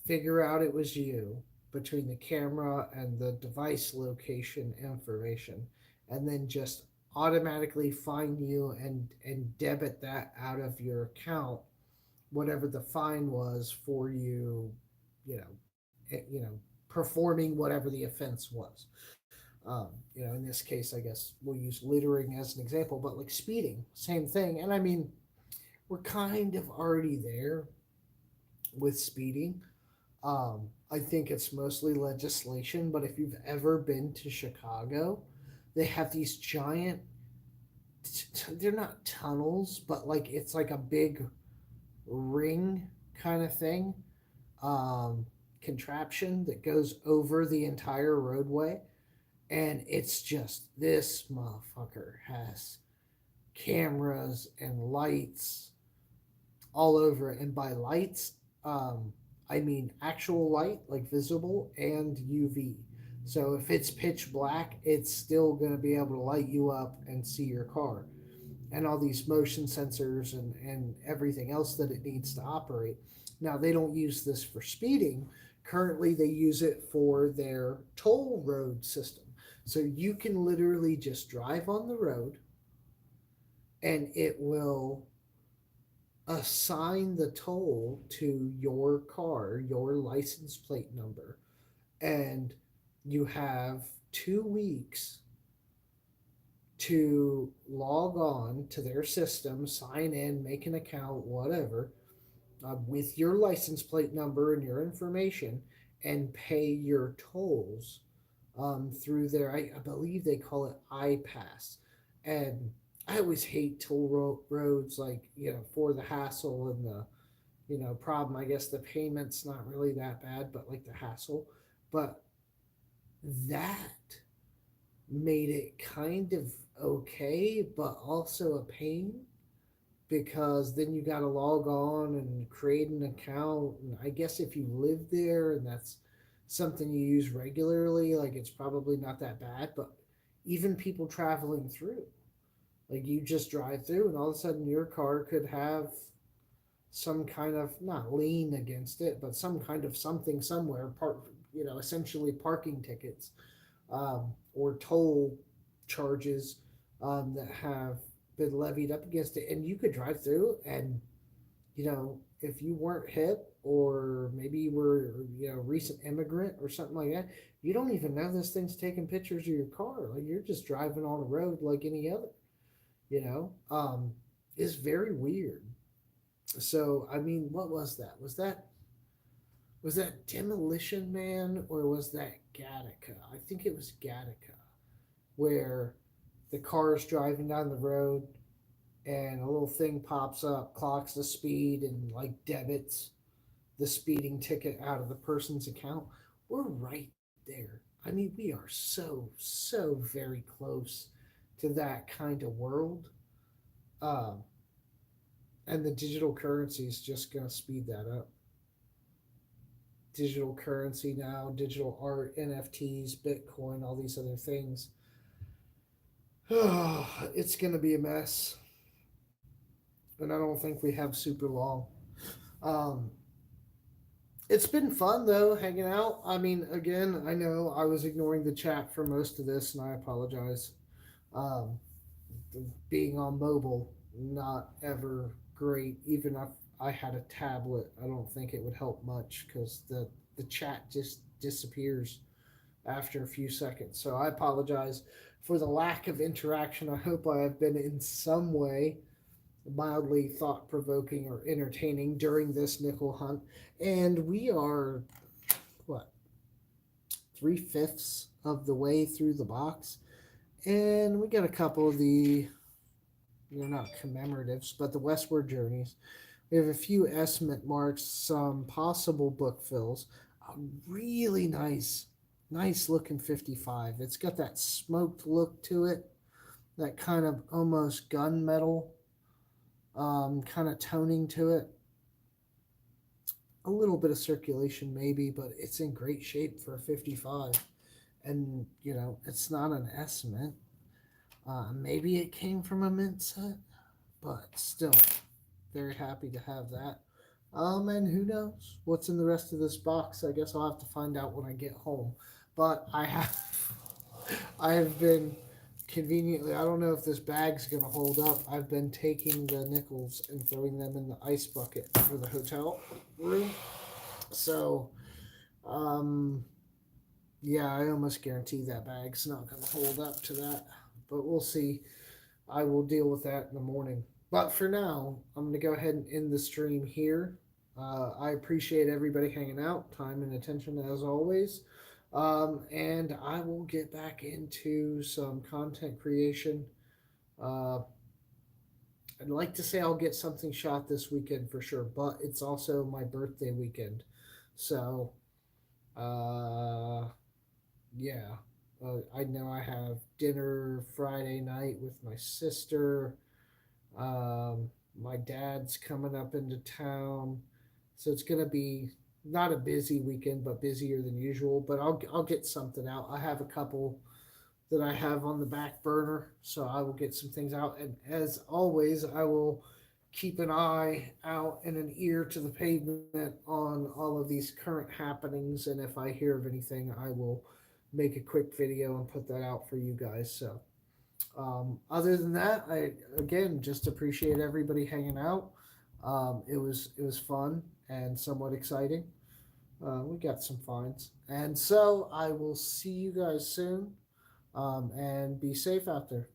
figure out it was you between the camera and the device location information, and then just automatically find you and debit that out of your account, whatever the fine was for you, you know, performing whatever the offense was. In this case, I guess we'll use littering as an example, but like speeding, same thing. And I mean, we're kind of already there with speeding. I think it's mostly legislation, but if you've ever been to Chicago, they have these giant, they're not tunnels, but like it's like a big ring kind of thing, um, contraption that goes over the entire roadway. And it's just this motherfucker has cameras and lights all over it. And by lights, I mean actual light, like visible and UV. So if it's pitch black, it's still going to be able to light you up and see your car. And all these motion sensors and everything else that it needs to operate. Now, they don't use this for speeding. Currently, they use it for their toll road system. So you can literally just drive on the road and it will assign the toll to your car, your license plate number, and you have 2 weeks to log on to their system, sign in, make an account, whatever, with your license plate number and your information, and pay your tolls through their, I believe they call it iPass. And I always hate roads, like, for the hassle and the, problem. I guess the payment's not really that bad, but like the hassle. But that made it kind of okay, but also a pain, because then you got to log on and create an account. And I guess if you live there and that's something you use regularly, like, it's probably not that bad. But even people traveling through, like, you just drive through and all of a sudden your car could have some kind of, not lien against it, but some kind of something somewhere, essentially parking tickets, or toll charges, that have been levied up against it. And you could drive through, and, if you weren't hip, or maybe you were, a recent immigrant or something like that, you don't even know this thing's taking pictures of your car. Like, you're just driving on a road like any other, you know? It's very weird. So, I mean, what was that? Was that Demolition Man, or was that Gattaca? I think it was Gattaca, where the car is driving down the road and a little thing pops up, clocks the speed, and like debits the speeding ticket out of the person's account. We're right there. I mean, we are so very close to that kind of world. Um, and the digital currency is just going to speed that up. Digital currency now, digital art, NFTs, Bitcoin, all these other things. It's going to be a mess. And I don't think we have super long. Um, it's been fun though, hanging out. I mean, again, I know I was ignoring the chat for most of this, and I apologize. Um, Being on mobile, not ever great. Even if I had a tablet, I don't think it would help much, because the chat just disappears after a few seconds. So I apologize for the lack of interaction. I hope I have been in some way mildly thought provoking or entertaining during this nickel hunt. And we are, what, 3/5 of the way through the box. And we got a couple of the, not commemoratives, but the Westward Journeys. We have a few estimate marks, some possible book fills. A really nice looking 55. It's got that smoked look to it, that kind of almost gunmetal, kind of toning to it. A little bit of circulation maybe, but it's in great shape for a 55. And, it's not an estimate. Maybe it came from a mint set, but still, very happy to have that. And who knows what's in the rest of this box? I guess I'll have to find out when I get home. But I have been conveniently, I don't know if this bag's gonna hold up. I've been taking the nickels and throwing them in the ice bucket for the hotel room. So, um, yeah, I almost guarantee that bag's not gonna hold up to that. But we'll see. I will deal with that in the morning. But for now, I'm going to go ahead and end the stream here. I appreciate everybody hanging out, time and attention as always. And I will get back into some content creation. Uh, I'd like to say I'll get something shot this weekend for sure, but it's also my birthday weekend. So, uh, yeah. I know I have dinner Friday night with my sister. My dad's coming up into town, so it's gonna be not a busy weekend, but busier than usual. But I'll get something out. I have a couple that I have on the back burner, so I will get some things out. And as always, I will keep an eye out and an ear to the pavement on all of these current happenings. And if I hear of anything, I will make a quick video and put that out for you guys. So, other than that, I again just appreciate everybody hanging out. It was fun and somewhat exciting. We got some finds, and so I will see you guys soon. And be safe out there.